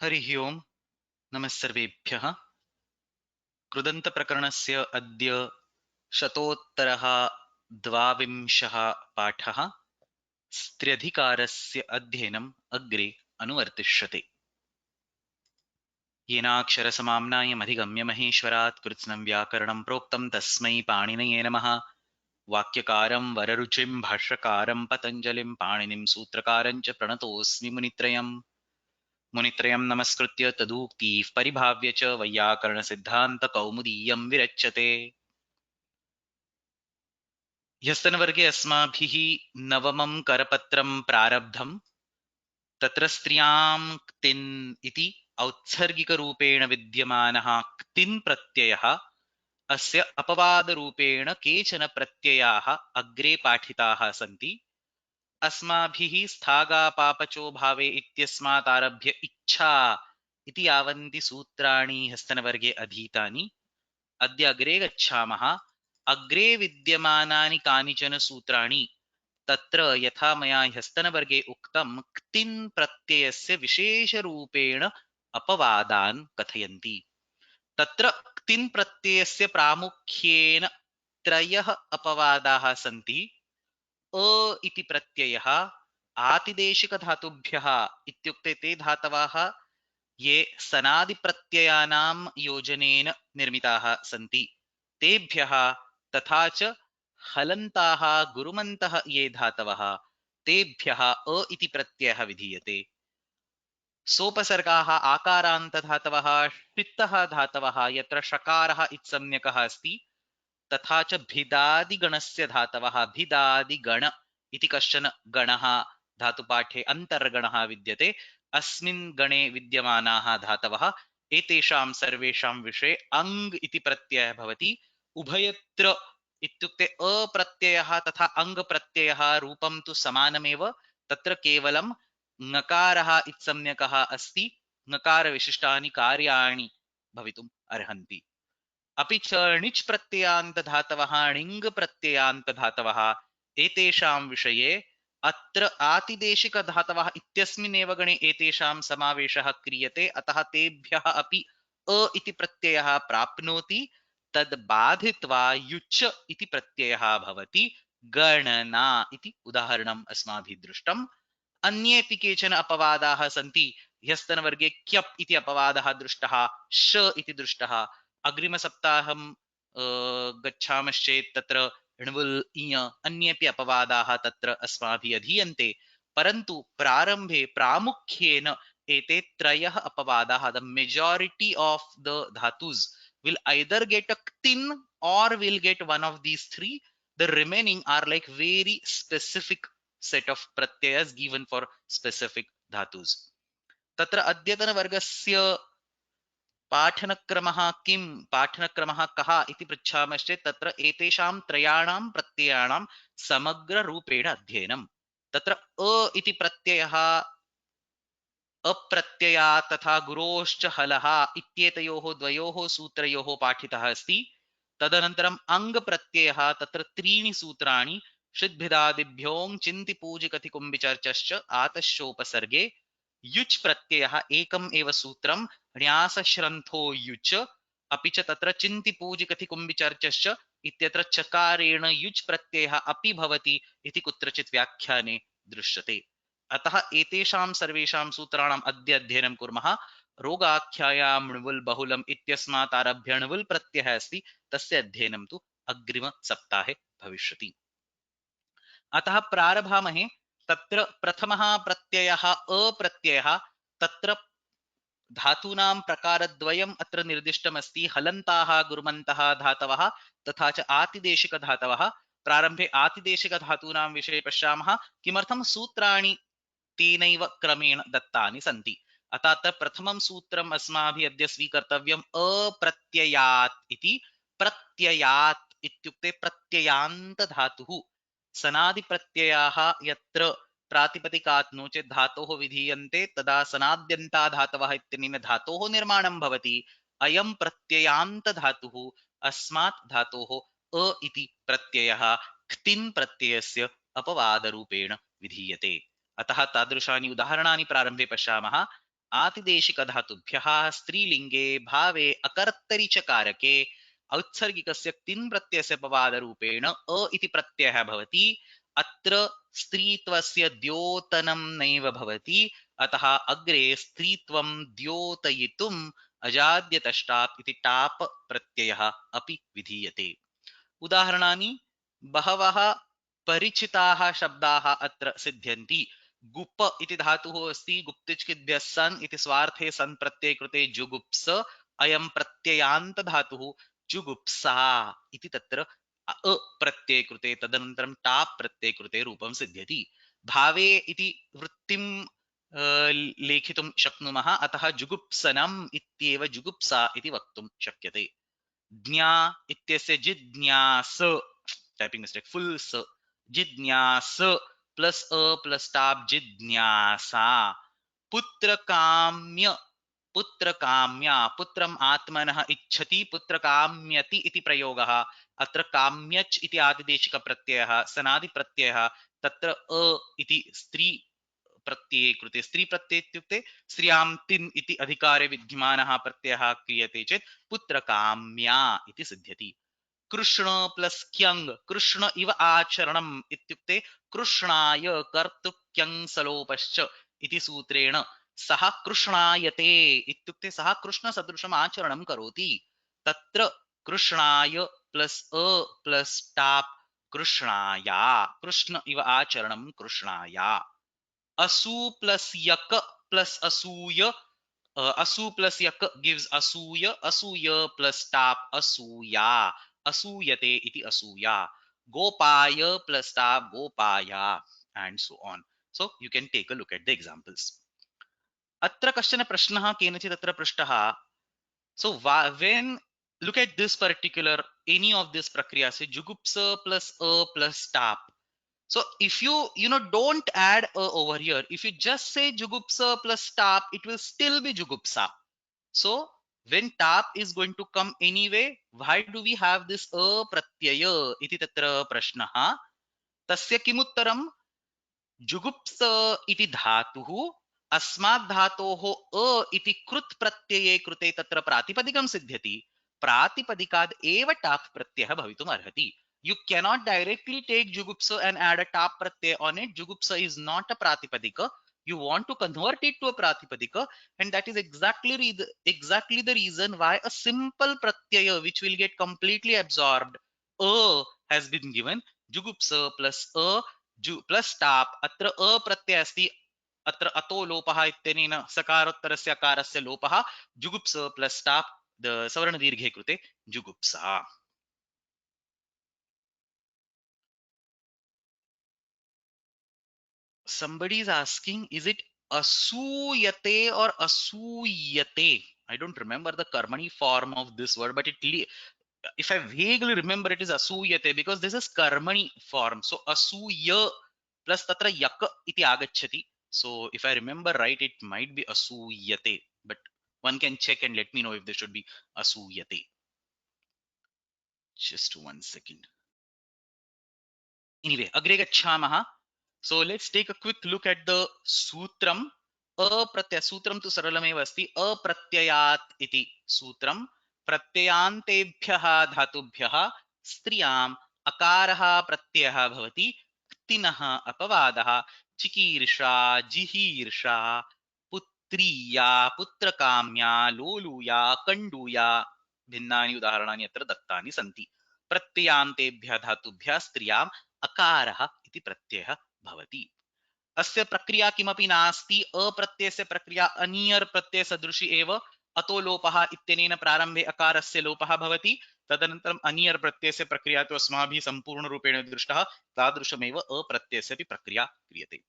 हरिः ओम् नमः सर्वेभ्यः। कृदन्तप्रकरणस्य अद्य शतोत्तरः द्वाविंशः पाठः। स्त्र्यधिकारस्य अध्ययनम् अग्रे अनुवर्तिष्यते। येनाक्षरसमाम्नायमधिगम्य महेश्वरात् कृत्स्नं व्याकरणं प्रोक्तं तस्मै पाणिनये नमः। वाक्यकारं वररुचिं भाष्यकारं पतञ्जलिं पाणिनिं सूत्रकारं च प्रणतोऽस्मि मुनित्रयम्। मुनित्रयं नमस्कृत्य तदुक्तिः परिभाव्य च वैयाकरणसिद्धान्तकौमुदीयं विरच्यते। ह्यस्तनवर्गे अस्माभिः नवमं करपत्रं प्रारब्धम्। तत्र स्त्रियां क्तिन् इति औत्सर्गिकरूपेण विद्यमानः क्तिन् प्रत्ययः अस्य अपवादरूपेण केचन प्रत्ययाः अग्रे पाठिताः सन्ति। अस्माभिः स्थागापापचो भावे इत्यस्मात् आरभ्य इच्छा इति यावन्ति सूत्राणि ह्यस्तनवर्गे अधीतानि। अद्य अग्रे गच्छामः। अग्रे विद्यमानानि कानिचन सूत्राणि तत्र यथा मया ह्यस्तनवर्गे उक्तं क्तिन् प्रत्ययस्य विशेषरूपेण अपवादान् कथयन्ति। तत्र क्तिन् प्रत्ययस्य प्रामुख्येन त्रयः अपवादाः सन्ति। अ इति प्रत्ययः आतिदेशिकधातुभ्यः इत्युक्ते ते धातवः ये सनादिप्रत्ययानां योजनेन निर्मिताः सन्ति तेभ्यः, तथा च हलन्ताः गुरुमन्तः ये धातवः तेभ्यः अ इति प्रत्ययः विधीयते। सोपसर्गाः आकारान्तधातवः षित्तः धातवः यत्र षकारः इत्संज्ञकः अस्ति, तथा च भिदादिगणस्य धातवः भिदादिगण इति कश्चन गणः धातुपाठे अन्तर्गणः विद्यते। अस्मिन् गणे विद्यमानाः धातवः एतेषां सर्वेषां विषये अङ् इति प्रत्ययः भवति। उभयत्र इत्युक्ते अप्रत्ययः तथा अङ् प्रत्ययः रूपं तु समानमेव, तत्र केवलं ङकारः इत्संज्ञकः अस्ति। ङकारविशिष्टानि कार्याणि भवितुम् अर्हन्ति। अपि च णिच् प्रत्ययान्तधातवः णिङ् प्रत्ययान्तधातवः एतेषां विषये अत्र आतिदेशिकधातवः इत्यस्मिन्नेव गणे एतेषां समावेशः क्रियते, अतः तेभ्यः अपि अ इति प्रत्ययः प्राप्नोति। तद् बाधित्वा युच् इति प्रत्ययः भवति। गणना इति उदाहरणम् अस्माभिः दृष्टम्। अन्येऽपि केचन अपवादाः सन्ति। ह्यस्तनवर्गे क्यप् इति अपवादः दृष्टः, श इति दृष्टः। अग्रिमसप्ताहं गच्छामश्चेत् तत्र णवुल् इय अन्येऽपि अपवादाः तत्र अस्माभिः अधीयन्ते, परन्तु प्रारम्भे प्रामुख्येन एते त्रयः अपवादाः, द मेजॉरिटी ऑफ द धातुस् will either get a ctin or will get one of these three. The remaining are like very specific set of pratyayas given for specific dhatus. तत्र अद्यतनवर्गस्य पाठनक्रमः किं, पाठनक्रमः कः इति पृच्छामश्चेत् तत्र एतेषां त्रयाणां प्रत्ययाणां समग्ररूपेण अध्ययनं। तत्र अ इति प्रत्ययः अप्रत्यया तथा गुरोश्च हलः इत्येतयोः द्वयोः सूत्रयोः पाठितः अस्ति। तदनन्तरम् अङ् प्रत्ययः, तत्र त्रीणि सूत्राणि षिद्भिदादिभ्यों चिन्तिपूजिकथिकुम्बिचर्चश्च आतश्चोपसर्गे। युच् प्रत्ययः एकम् एव सूत्रं न्यासश्रन्थो युच्, अपि च तत्र चिन्तिपूजिकथिकुम्बिचर्चश्च इत्यत्र चकारेण युच् प्रत्ययः अपि भवति इति कुत्रचित् व्याख्याने दृश्यते। अतः एतेषां सर्वेषां सूत्राणाम् अद्य अध्ययनं कुर्मः। रोगाख्यायां णुवुल् बहुलम् इत्यस्मात् आरभ्य णुवुल् प्रत्ययः अस्ति, तस्य अध्ययनं तु अग्रिमसप्ताहे भविष्यति। अतः प्रारभामहे। तत्र प्रथमः प्रत्ययः अप्रत्ययः। तत्र धातूनां प्रकारद्वयम् अत्र निर्दिष्टमस्ति, हलन्ताः गुरुमन्तः धातवः तथा च आतिदेशिकधातवः। प्रारम्भे आतिदेशिकधातूनां विषये पश्यामः। किमर्थं सूत्राणि तेनैव क्रमेण दत्तानि सन्ति। अतः अत्र प्रथमं सूत्रम् अस्माभिः अद्य स्वीकर्तव्यम् अप्रत्ययात् इति। प्रत्ययात् इत्युक्ते प्रत्ययान्तधातुः। सनादिप्रत्ययाः यत्र प्रातिपदिकात् नो चेत् धातोः विधीयन्ते तदा सनाद्यन्ता धातवः इत्यनेन धातोः निर्माणं भवति। अयं प्रत्ययान्तधातुः अस्मात् धातोः अ इति प्रत्ययः क्तिन् प्रत्ययस्य अपवादरूपेण विधीयते। अतः तादृशानि उदाहरणानि प्रारम्भे पश्यामः। आतिदेशिकधातुभ्यः स्त्रीलिङ्गे भावे अकर्तरि च कारके औत्सर्गिकस्य तिन् प्रत्ययस्य अपवादरूपेण अ इति प्रत्ययः भवति। अत्र स्त्रीत्वस्य द्योतनं नैव भवति, अतः अग्रे स्त्रीत्वं द्योतयितुम् अजाद्यतष्टाप् इति टाप् प्रत्ययः अपि विधीयते। उदाहरणानि बहवः परिचिताः शब्दाः अत्र सिद्ध्यन्ति। गुप इति धातुः अस्ति, गुप्तिच्किद्भ्यः सन् इति स्वार्थे सन् प्रत्यये कृते जुगुप्स, अयं प्रत्ययान्त धातुः जुगुप्सा इति तत्र अ प्रत्यये कृते, तदनन्तरं टाप् प्रत्यये कृते रूपं सिद्ध्यति। भावे इति वृत्तिं लेखितुं शक्नुमः, अतः जुगुप्सनम् इत्येव जुगुप्सा इति वक्तुं शक्यते। ज्ञा इत्यस्य जिज्ञास, टाइपिंग मिस्टेक, फुल स, जिज्ञास प्लस अ प्लस टाप जिज्ञासा। पुत्र काम्य, पुत्र काम्या, पुत्रम आत्मनः इच्छति, पुत्र काम्यति इति प्रयोगः। अत्र काम्यच् इति आदिदेशिक प्रत्ययः सनादि प्रत्ययः, तत्र अ इति स्त्री प्रत्यये कृते, स्त्री प्रत्यय इत्युक्ते स्त्रियां तिन् इति अधिकारे विद्यमानः प्रत्ययः क्रियते चेत् पुत्रकाम्या इति सिद्ध्यति। कृष्ण प्लस क्यंग, कृष्ण इव आचरणम् इत्युक्ते कृष्णाय कर्तुक्यं सलोपश्च इति सूत्रेण सः कृष्णायते इत्युक्ते सः कृष्ण सदृशम् आचरणं करोति। तत्र कृष्णाय प्लस अ प्लस टाप् कृष्णाया, कृष्ण इव आचरणं कृष्णाया। असू प्लस यक plus असूय, asu plus yak gives asuya, asuya plus tap asuya, asuyate iti asuya. Gopaya plus tap gopaya, and so on. So you can take a look at the examples. Atra kashchana prashnah kenachit atra prishtah. So when look at this particular, any of this prakriya, say jugupsa plus a plus tap. So if you know don't add a over here, if you just say jugupsa plus tap, it will still be jugupsa. So when tap is going to come anyway, why do we have this a pratyaya iti tatra prashnah? Tasya kimuttaram? जुगुप्स इति धातुः अस्मात् धातोः अ इति कृत् प्रत्यये कृते तत्र प्रातिपदिकं सिद्ध्यति, प्रातिपदिकाद् एव टाप् प्रत्ययः भवितुम् अर्हति. You cannot directly take jugupsa and add a tap pratyay on it. Jugupsa is not a pratipadika. You want to convert it to a pratipadika, and that is exactly the reason why a simple pratyaya which will get completely absorbed, a, has been given. Jugupsa plus a plus top, अत्र अ प्रत्यय अस्ति, अत्र अतो लोपः इत्यनेन सकारोत्तरस्य अकारस्य लोपः, जुगुप्स plus top सवर्ण दीर्घे कृते जुगुप्सा. Somebody is asking, is it asuyate or asuyate? I don't remember the karmani form of this word, but if I vaguely remember, it is asuyate because this is karmani form. So asuya plus tatra yak iti agachati. So if I remember right, it might be asuyate, but one can check and let me know if there should be asuyate. Just 1 second. Anyway, agre gacchamaha. So let's take a quick look at the sutram. Apratyaya sutram tu saralameva asti. Apratyayat iti sutram. प्रत्ययान्तेभ्यः धातुभ्यः स्त्रियाम् अकारः प्रत्ययः भवति, क्तिनः अपवादः, चिकीर्षा, जिहीर्षा, पुत्रीया, पुत्रकाम्या, लोलूया, कण्डूया, भिन्नानि उदाहरणानि अत्र दत्तानि सन्ति. प्रत्ययान्तेभ्यः धातुभ्यः स्त्रियाम् अकारः इति प्रत्ययः भवति. अस्य प्रक्रिया किमपि नास्ति, अप्रत्ययस्य प्रक्रिया अनियर् प्रत्यय सदृशी एव. अतो लोपः इत्यनेन प्रारम्भे अकारस्य लोपः भवति, तदनन्तरम् अनियर् प्रत्ययस्य प्रक्रिया तु अस्माभिः सम्पूर्णरूपेण दृष्टः, तादृशमेव अप्रत्ययस्यपि प्रक्रिया क्रियते.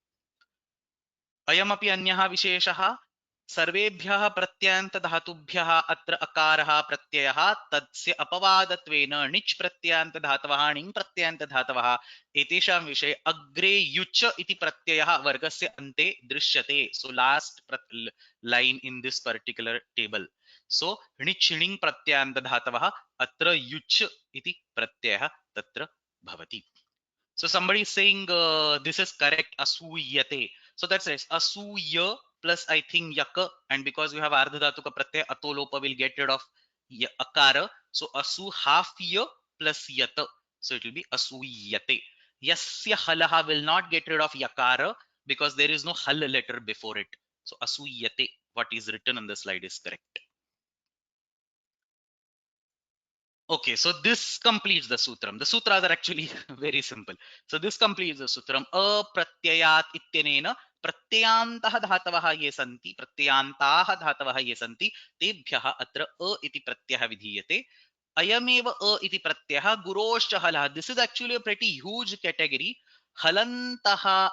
अयमपि अन्यः विशेषः, सर्वेभ्यः प्रत्ययान्तधातुभ्यः अत्र अकारः प्रत्ययः, तस्य अपवादत्वेन णिच् प्रत्ययान्तधातवः, णिङ् प्रत्ययान्तधातवः एतेषां विषये अग्रे युच् इति प्रत्ययः वर्गस्य अन्ते दृश्यते. So last line in this particular table. So णिच् णिङ् प्रत्ययान्तधातवः अत्र युच् इति प्रत्ययः तत्र भवति. So somebody is saying this is correct, asuyate. So that's right, asuya plus I think yak, and because we have ardha dhatu ka pratyay ato lopa will get rid of akara, so asu half ya plus yat, so it will be asuyate. Yasya halaha will not get rid of yakara because there is no hal letter before it, so asuyate, what is written on the slide is correct. Okay, so this completes the sutram. The sutras are actually very simple. So this completes the sutram. Apratyayat ityanena pratyantah dhatavah ye santi pratyantah dhatavah ye santi tebhyah atra a iti pratyah vidhiyate. Ayameva a iti pratyah guroshcha halah. This is actually a pretty huge category. Halantaha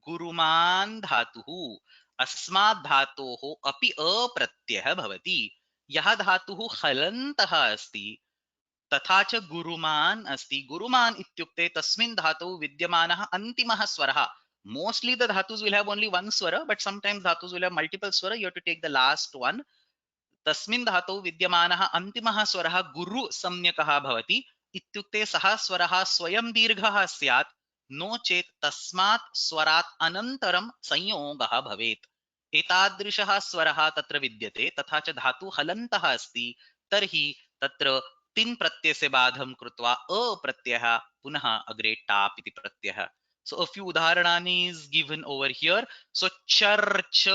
guruman dhatuhu अस्मात् धातोः अपि अप्रत्ययः भवति. यः धातुः हलन्तः अस्ति तथा च गुरुमान् अस्ति. गुरुमान् इत्युक्ते तस्मिन् धातौ विद्यमानः अन्तिमः स्वरः. Mostly the dhatus will have only one swara, but sometimes dhatus will have multiple swara. You have to take the last one. तस्मिन् धातौ विद्यमानः अन्तिमः स्वरः गुरु सम्यकः भवति. इत्युक्ते सः स्वरः स्वयं दीर्घः स्यात्, नो चेत् तस्मात् स्वरात् अनन्तरं संयोगः भवेत्. एतादृशः स्वरः तत्र विद्यते. तथा च धातु हलन्तः अस्ति तर्हि तत्र तिन् प्रत्ययस्य बाधं कृत्वा अप्रत्ययः पुनः अग्रे टाप् इति प्रत्ययः. So a few उदाहरणानि is given over here. So church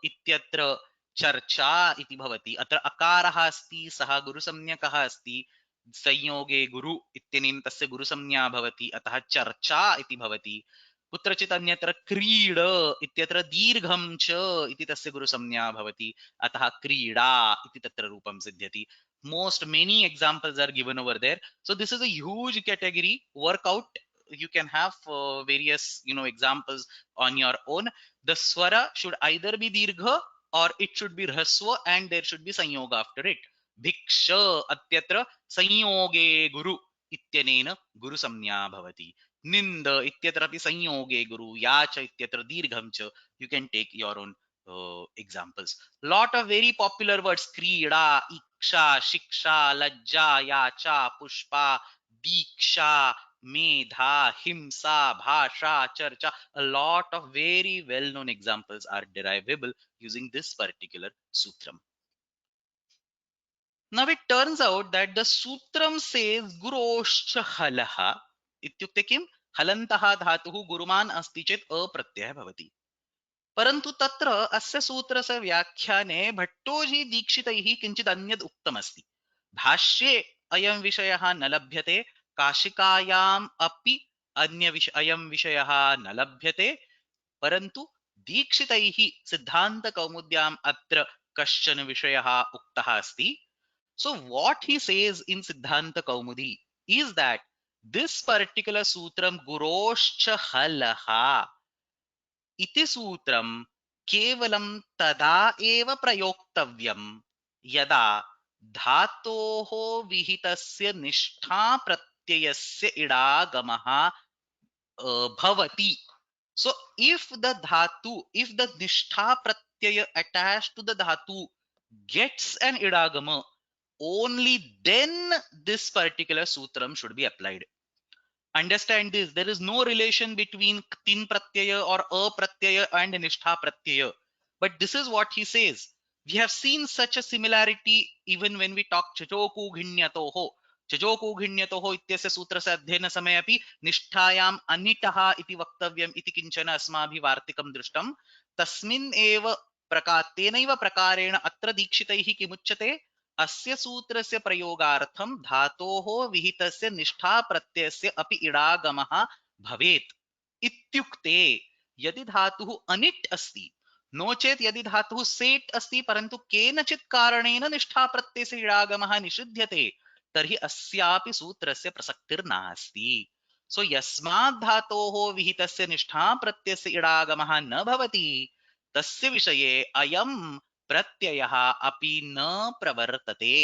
इत्यत्र चर्चा इति भवति. अत्र अकारः अस्ति, सः गुरुसंज्ञकः अस्ति. संयोगे गुरु इत्यनेन तस्य गुरुसंज्ञा भवति, अतः चर्चा इति भवति. कुत्रचित् अन्यत्र क्रीड इत्यत्र दीर्घं च इति तस्य गुरुसंज्ञा भवति, अतः क्रीडा इति तत्र रूपं सिद्ध्यति. Most many examples are given over there. So this is a huge category. Work out. You can have various examples on your own. The swara should either be dirgha or it should be hraswa and there should be sanyoga after it. Bhiksha atyatra sanyoge guru ityanena guru samnya bhavati. Ninda ityatrapi sanyoge guru. Yacha ityatra dirgham cha. You can take your own examples. Lot of very popular words: krida, iksha, shiksha, lajja, yacha, pushpa, diksha, medha, himsa, bhasha, charcha. A lot of very well-known examples are derivable using this particular sutram. Now it turns out that the sutram says guroshcha halaha. इत्युक्ते किं? हलन्तः धातुः गुरुमान् अस्ति चेत् अप्रत्ययः भवति. परन्तु तत्र अस्य सूत्रस्य व्याख्याने भट्टोजी दीक्षितैः किञ्चित् अन्यद् उक्तमस्ति. भाष्ये अयं विषयः न लभ्यते, काशिकायाम् अपि अयं विषयः न लभ्यते, परन्तु दीक्षितैः सिद्धान्तकौमुद्याम् अत्र कश्चन विषयः उक्तः अस्ति. So what he says in Siddhanta Kaumudi is that this particular sutram guroshcha halaha इति सूत्रं केवलं तदा एव प्रयोक्तव्यं यदा धातोः विहितस्य निष्ठा प्रत्ययस्य इडागमः भवति. So if the nishtha pratyaya attached to the dhatu gets an idagama, only then this particular sutram should be applied. Understand this, there is no relation between tin pratyaya or a pratyaya and nishtha pratyaya. But this is what he says. We have seen such a similarity even when we talk chajoku ghinyatoho. चजोको घिण्यतोः इत्यस्य सूत्रस्य अध्ययन समये अपि निष्ठायाम् अनिटः इति वक्तव्यम् इति किञ्चन अस्माभिः वार्तिकं दृष्टं. तस्मिन् एव तेनैव प्रकारेण अत्र दीक्षितैः किमुच्यते? अस्य सूत्रस्य प्रयोगार्थं धातोः विहितस्य निष्ठा प्रत्ययस्य अपि इडागमः भवेत्. इत्युक्ते यदि धातुः अनिट् अस्ति, नो चेत् यदि धातुः सेट् अस्ति परन्तु केनचित् कारणेन निष्ठा प्रत्ययस्य इडागमः निषिध्यते, तर्हि अस्यापि सूत्रस्य प्रसक्तिर्नास्ति. सो यस्मात् धातोः विहितस्य निष्ठा प्रत्ययस्य इडागमः न भवति तस्य विषये अयं प्रत्ययः अपि न प्रवर्तते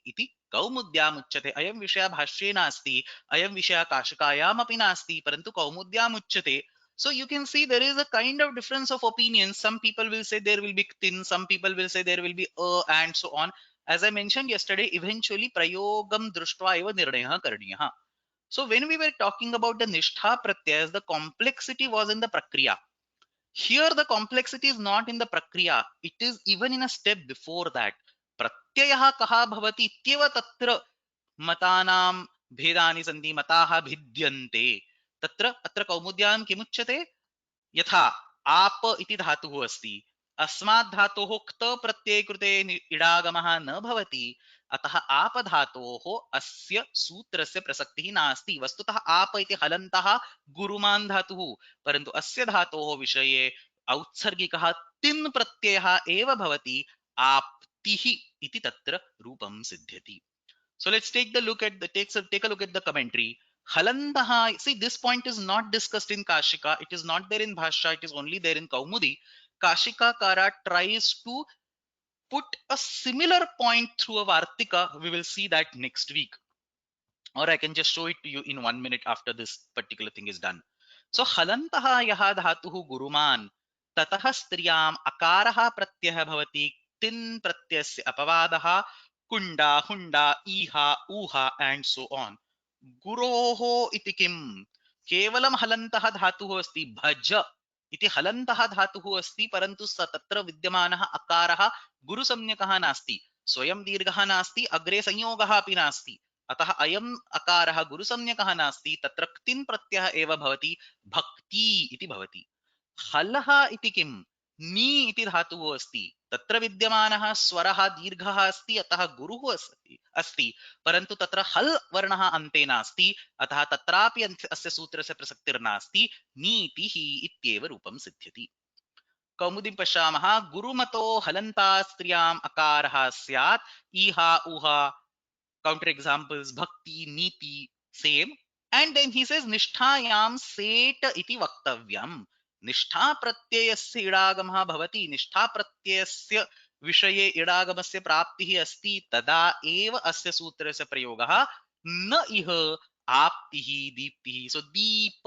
इति कौमुद्याम् उच्यते. अयं विषयः भाष्ये नास्ति, अयं विषयः काशिकायाम् अपि नास्ति, परन्तु कौमुद्याम् उच्यते. So you can see there is a kind of difference of opinion. Some people will say there will be tin, some people will say there will be and so on. As I mentioned yesterday, eventually prayogam drishtva eva nirnayah karaniyah. So when we were talking about the nishtha pratyayas, the complexity was in the prakriya. Here the complexity is not in the prakriya, it is even in a step before that. Pratyayah kaha bhavati ityeva tatra मतानां भेदानि सन्ति, मताः भिद्यन्ते. तत्र अत्र कौमुद्यां किमुच्यते, यथा आप इति धातुः अस्ति, अस्मात् धातोः क्त प्रत्यये कृते इडागमः न भवति, अतः आप धातोः अस्य सूत्रस्य प्रसक्तिः नास्ति. वस्तुतः आप इति हलन्तः गुरुमान् धातुः, परन्तु अस्य धातोः विषये औत्सर्गिकः तिन् प्रत्ययः एव भवति, आप्तिः इति तत्र रूपं सिद्ध्यति. So let's take a look at the commentary. Halantaha, see, this point is not discussed in Kashika, it is not there in Bhashya, it is only there in Kaumudi. Kashika Kara tries to put a similar point through a Vartika. We will see that next week. Or I can just show it to you in 1 minute after this particular thing is done. So halantaha yaha dhatuhu guruman tatah striyam akaraha pratyah bhavati tin pratyasya apavadaha kunda hunda iha uha and so on. Guroho iti kim kevalam halantaha dhatuhu asti bhaj इति हलन्तः धातुः अस्ति, परन्तु स तत्र विद्यमानः अकारः गुरुसंज्ञकः नास्ति, स्वयं दीर्घः नास्ति, अग्रे संयोगः अपि नास्ति. अतः अयम् अकारः गुरुसंज्ञकः नास्ति, तत्र क्तिन् प्रत्ययः एव भवति, भक्ति इति भवति. हलः इति किं, नी इति धातुः अस्ति, तत्र विद्यमानः स्वरः दीर्घः अस्ति, अतः गुरुः अस्ति, परन्तु तत्र हल् वर्णः अन्ते नास्ति, अतः तत्रापि अस्य सूत्रस्य प्रसक्तिर्नास्ति, नीतिः इत्येव रूपं सिद्ध्यति. कौमुदीं पश्यामः, गुरुमतो हलन्ता स्त्रियाम् अकारः स्यात्, इहा उहा, counter examples, bhakti, niti, same. And then he says nisthayam set iti vaktavyam. निष्ठा प्रत्ययस्य इडागमः भवति, निष्ठा प्रत्ययस्य विषये इडागमस्य प्राप्तिः अस्ति, तदा एव अस्य सूत्रस्य प्रयोगः, न इह आप्तिः दीप्तिः. सो दीप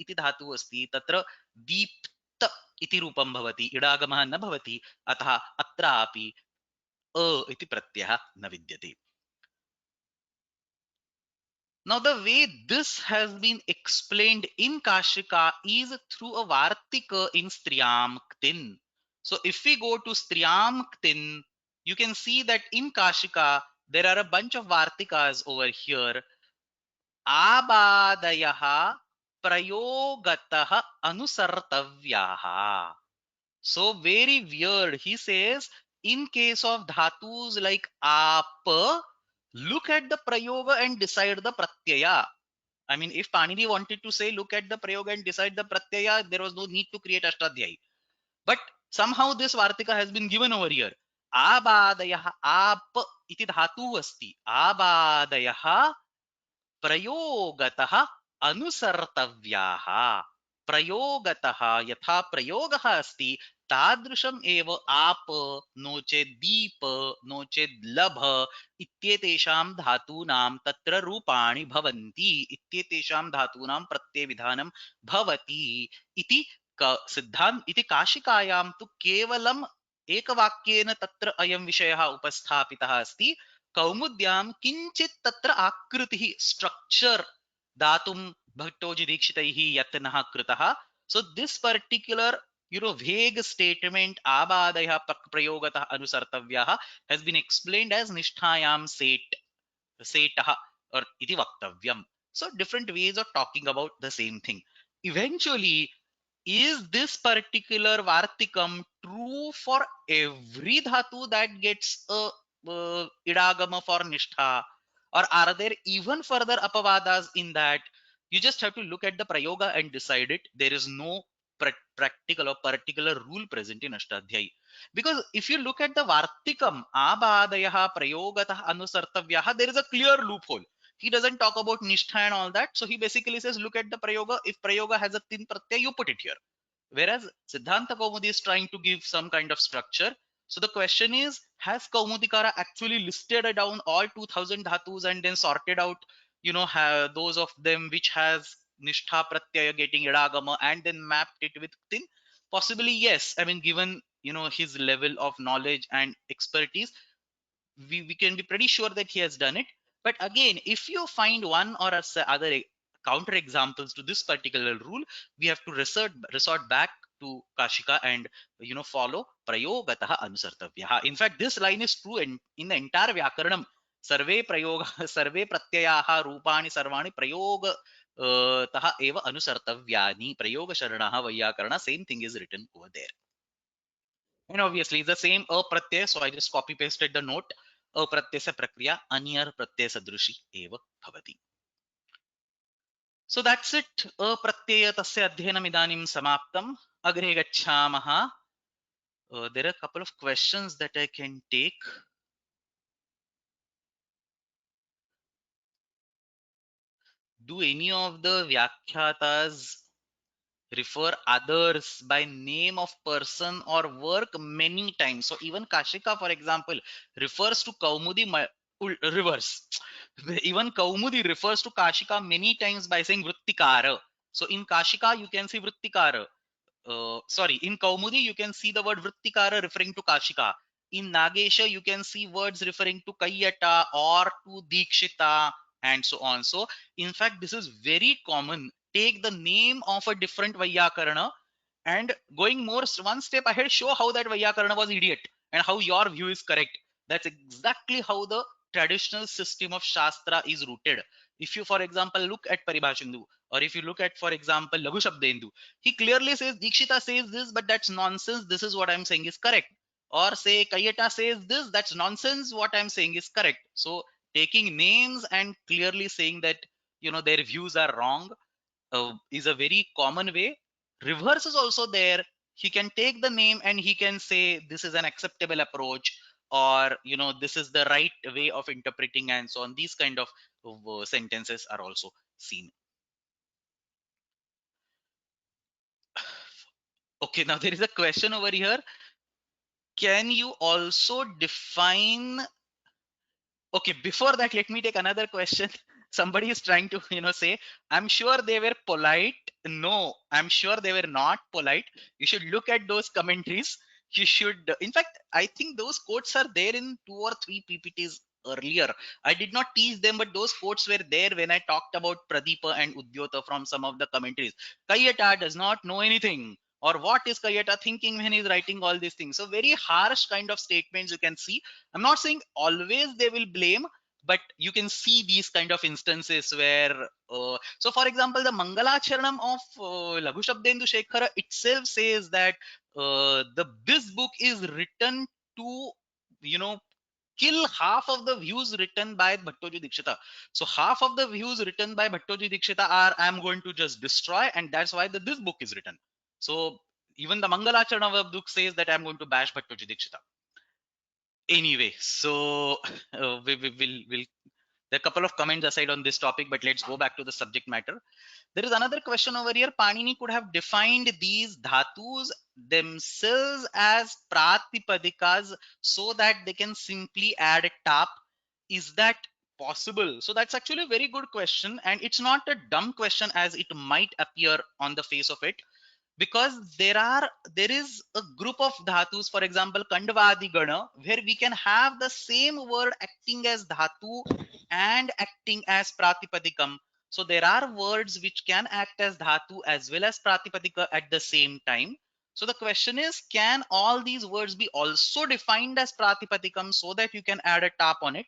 इति धातुः अस्ति, तत्र दीप्त इति रूपं भवति, इडागमः न भवति, अतः अत्रापि अ इति प्रत्ययः न विद्यते. Now the way this has been explained in Kashika is through a Vartika in Striyam Ktin. So if we go to Striyam Ktin, you can see that in Kashika there are a bunch of Vartikas over here. Abadayaha prayogataha anusartavyaha. So very weird. He says in case of dhatus like apa, look at the prayoga and decide the pratyaya. I mean, if Panini wanted to say look at the prayoga and decide the pratyaya, there was no need to create Ashtadhyayi. But somehow this Vartika has been given over here. Abadayaha, ap iti dhatu asti. Abadayaha प्रयोगतः अनुसर्तव्याः. प्रयोगतः यथा प्रयोगः अस्ति तादृशम् एव आप, no चेत् दीप, no चेत् लभ इत्येतेषां धातूनां तत्र रूपाणि भवन्ति, इत्येतेषां धातूनां प्रत्ययविधानं भवति इति सिद्धान्त इति काशिकायां तु केवलम् एकवाक्येन तत्र अयं विषयः उपस्थापितः अस्ति. कौमुद्यां किंचित् तत्र आकृतिः स्ट्रक्चर दातुं भट्टोजी दीक्षितैः यत्नः कृतः. So this particular vague statement आबादयः प्रयोगतः अनुसर्तव्यः has been explained as nisthayam setah or iti vaktavyam. So different ways of talking about the same thing. Eventually, is this particular vartikam true for every dhatu that gets a idagama for nishtha, or are there even further apavadas in that? You just have to look at the prayoga and decide it. There is no practical or particular rule present in Ashtadhyayi, because if you look at the vartikam abadayaha prayogatah anusartavyaha, there is a clear loophole. He doesn't talk about nishtha and all that, so he basically says look at the prayoga. If prayoga has a tin pratyay, you put it here. Whereas Siddhanta Kaumudi is trying to give some kind of structure. So the question is, has Kaumudikara actually listed down all 2000 dhatus and then sorted out, those of them which has nishtha pratyaya getting idagama and then mapped it with tin? Possibly yes. I mean, given his level of knowledge and expertise, we can be pretty sure that he has done it. But again, if you find one or other counter examples to this particular rule, we have to resort back to Kashika and follow prayogatah anusartavyah. In fact, this line is true in the entire Vyakaranam. Sarve prayoga sarve pratyayaha rupani sarvani prayog taha eva anusartavyani prayoga sharanaha vayyakarana. Same thing is written over there. And obviously the same a pratyaya, so I just copy pasted the note. A pratyasa prakriya anyar pratyaya sadrushi eva bhavati. So that's it. Pratyaya tasya adhyanam idanim samaptam. Agre gacchamaha. There are a couple of questions that I can take. Do any of the Vyakhyatas refer others by name of person or work many times? So even Kashika, for example, refers to Kaumudi reverse. Even Kaumudi refers to Kashika many times by saying Vrittikara. So in Kashika, you can see Vrittikara. Sorry, in Kaumudi, you can see the word Vrittikara referring to Kashika. In Nagesha, you can see words referring to Kayyata or to Dikshita and so on. So, in fact, this is very common. Take the name of a different Vayyakarana and going more one step ahead, show how that Vayyakarana was idiot and how your view is correct. That's exactly how the traditional system of Shastra is rooted. If you, for example, look at Paribhashindu, or if you look at, for example, Laghu Shabdendu, he clearly says Dikshita says this, but that's nonsense. This is what I'm saying is correct. Or say Kayyata says this, that's nonsense. What I'm saying is correct. So taking names and clearly saying that their views are wrong is a very common way. Reverse is also there. He can take the name and he can say this is an acceptable approach, or this is the right way of interpreting, and so on. These kind of sentences are also seen. Okay, now there is a question over here. Can you also define? Okay, before that, let me take another question. Somebody is trying to say, I'm sure they were polite. No, I'm sure they were not polite. You should look at those commentaries. You should, in fact, I think those quotes are there in 2 or 3 ppts earlier. I did not tease them, but those quotes were there when I talked about Pradeepa and Udyota from some of the commentaries. Kayyata does not know anything, or what is Kayyata thinking when he's writing all these things? So very harsh kind of statements you can see. I'm not saying always they will blame, but you can see these kind of instances where, so for example, the Mangalacharanam of Laghu Shabdendu Shekhara itself says that this book is written to, you know, kill half of the views written by Bhattoji Dikshita. So half of the views written by Bhattoji Dikshita are, I'm going to just destroy, and that's why this book is written. So even the Mangalacharana book says that I'm going to bash Bhattoji Dikshita. Anyway, so we'll there are a couple of comments aside on this topic, but let's go back to the subject matter. There is another question over here. Panini could have defined these dhatus themselves as pratipadikas so that they can simply add a tap. Is that possible? So that's actually a very good question, and it's not a dumb question as it might appear on the face of it, because there is a group of dhatus, for example Kandavadi Gana, where we can have the same word acting as dhatu and acting as pratipadikam. So there are words which can act as dhatu as well as pratipadika at the same time. So the question is, can all these words be also defined as pratipadikam so that you can add a tap on it?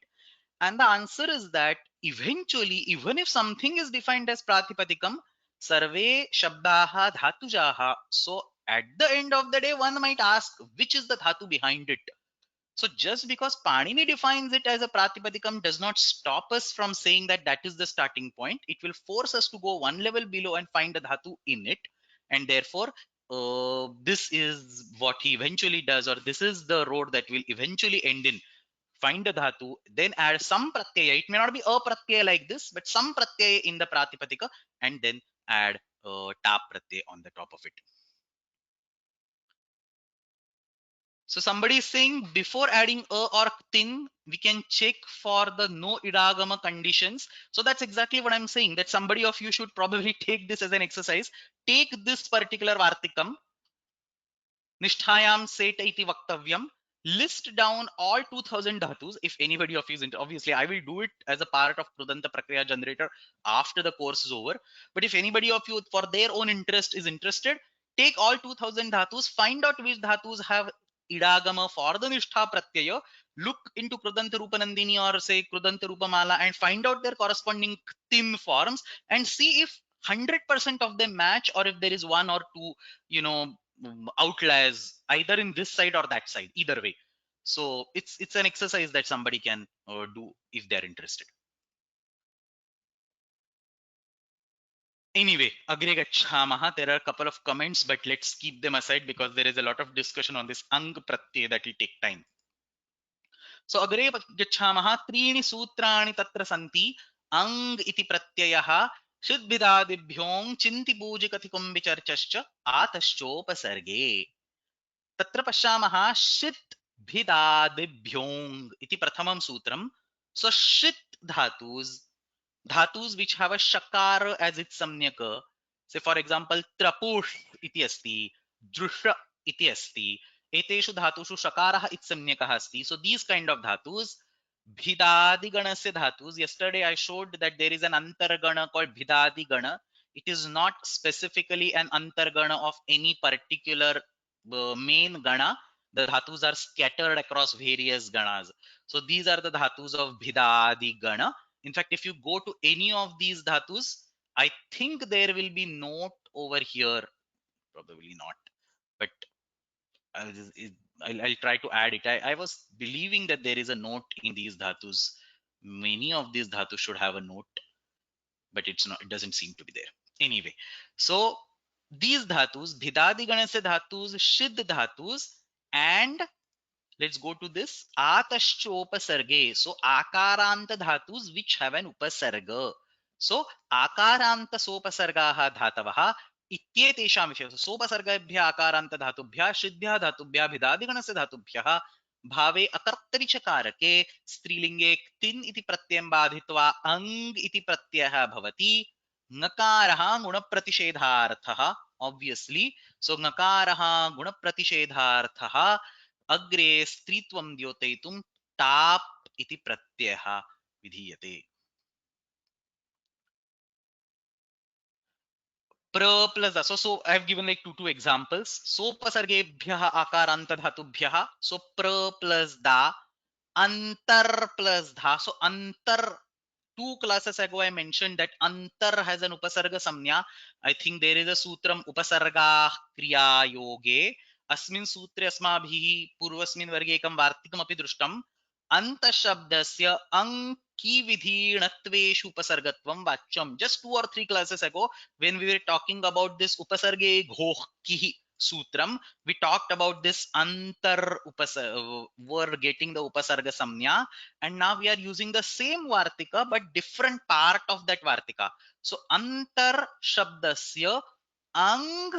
And the answer is that eventually, even if something is defined as pratipadikam, sarve shabdaha dhatujaha. So at the end of the day, one might ask, which is the dhatu behind it? So just because Panini defines it as a pratipadikam does not stop us from saying that that is the starting point. It will force us to go one level below and find the dhatu in it. And therefore, this is what he eventually does, or this is the road that will eventually end in. Find the dhatu, then add some pratyaya. It may not be a pratyaya like this, but some pratyaya in the pratipadika, and then add tap pratyaya on the top of it. So somebody is saying before adding a or tin, we can check for the no idagama conditions. So that's exactly what I'm saying, that somebody of you should probably take this as an exercise. Take this particular vartikam, Nisthayam Seta iti Vaktavyam. List down all 2000 dhatus. If anybody of you is into, obviously I will do it as a part of Krudanta Prakriya generator after the course is over. But if anybody of you for their own interest is interested, take all 2000 dhatus, find out which dhatus have idagama for the nishtha pratyaya, look into krudanta rupa nandini or say krudanta rupa mala and find out their corresponding ktin forms and see if 100% of them match, or if there is one or two, you know, outliers either in this side or that side, either way. So it's an exercise that somebody can do if they're interested. Anyway, agre gacchamaha. There are a couple of comments, but let's keep them aside because there is a lot of discussion on this ang pratyay that will take time. So agre gacchamaha. Trini sutrani tatra santi. Ang iti pratyayah shidbhidadibhyong chinti पूजिकथिकुं विचर्चश्च आतश्चोपसर्गे. तत्र पश्यामः षित् भिदादिभ्योङ् इति प्रथमं सूत्रम. So shit dhatus which have a shakar as its samnyaka. Say for example, trapush iti asti, drusha iti asti. Eteshu dhatushu shakarah it samnyakah asti. So these kind of dhatus, bhidadi ganasya dhatus. Yesterday I showed that there is an antargana called bhidadi gana. It is not specifically an antargana of any particular main gana. The dhatus are scattered across various ganas. So these are the dhatus of bhidadi gana. In fact, if you go to any of these dhatus, I think there will be note over here. Probably not, but I'll, I'll try to add it. I was believing that there is a note in these dhatus. Many of these dhatus should have a note, but it's not. It doesn't seem to be there. Anyway, so these dhatus, bhidadi ganasya dhatus, shid dhatus, and let's go to this ataschopa So akaranta dhatus which have an upasarga. So akaranta sopasargaha dhatavaha इत्येतेषां विषये सोपसर्गेभ्यः आकारान्त धातुभ्यः षिद्भ्यः धातुभ्यः भिदादिगणस्य धातुभ्यः भावे अकर्तरिचकारके स्त्रीलिङ्गे क्तिन् इति प्रत्ययं बाधित्वा अङ् इति प्रत्ययः भवति. ङकारः गुणप्रतिषेधार्थः obviously. So ङकारः गुणप्रतिषेधार्थः अग्रे स्त्रीत्वं द्योतयितुं ताप् इति प्रत्ययः विधीयते. Pra plus da. So I have given like two examples. So pasargebhyah akaranta dhatubhyah. So pra plus da, antar plus dha. So antar, 2 classes ago I mentioned that antar has an upasarga samnya. I think there is a sutram upasarga kriya yoge. अस्मिन् सूत्रे अस्माभिः पूर्वस्मिन् वर्गे एकं वार्तिकमपि दृष्टम्. अंतशब्दस्य अंकी विधीणत्वेषु उपसर्गत्वं वाच्यम्. Just 2 or 3 classes ago, when we were talking about this upasarge ghohkihi sutram, we talked about this antar were getting the upasarga samnya, and now we are using the same vartika but different part of that vartika. So antar shabdasya ang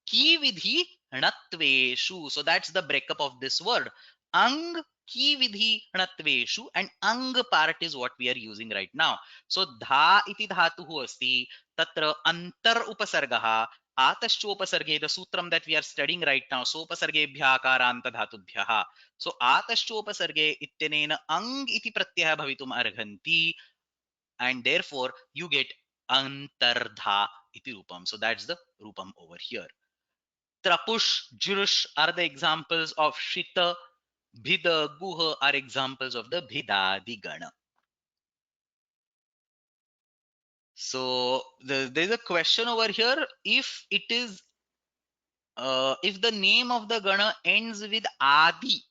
ki vidhi णत्वेषु. So that's the breakup of this word. Ang ki vidhi णत्वेषु, and ang part is what we are using right now. So dha iti dhatuhu asti, tatra antar upasargah आतश्चोपसर्गे, the sutram that we are studying right now, सोपसर्गेभ्यः आकारान्त धातुभ्यः. So आतश्चोपसर्गे इत्यनेन ang iti pratyaya bhavitum arghanti, and therefore you get antardha iti rupam. So that's the rupam over here. Trapush, Jurush are the examples of Shita. Bhida, Guha are examples of the Bhidadi Gana. So there's a question over here. If the name of the Gana ends with Adi,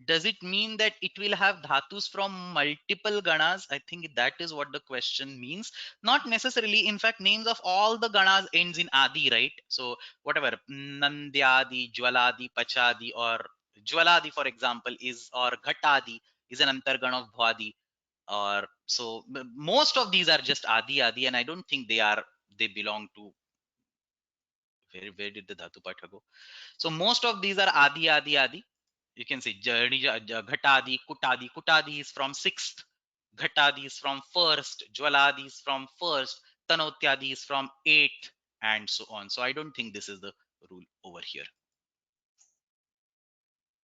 does it mean that it will have dhatus from multiple ganas? I think that is what the question means. Not necessarily. In fact, names of all the ganas ends in adi, right? So whatever nandyadi, jwaladi, pachadi, or jwaladi for example is, or ghatadi is an antargana of bhwadi, or so most of these are just adi, and I don't think they belong to, where did the dhatu patha go? So most of these are adi. You can say ghatadi, kutadi is from sixth, ghatadi is from first, jwaladi is from first, tanotyadi is from eighth, and so on. So I don't think this is the rule over here.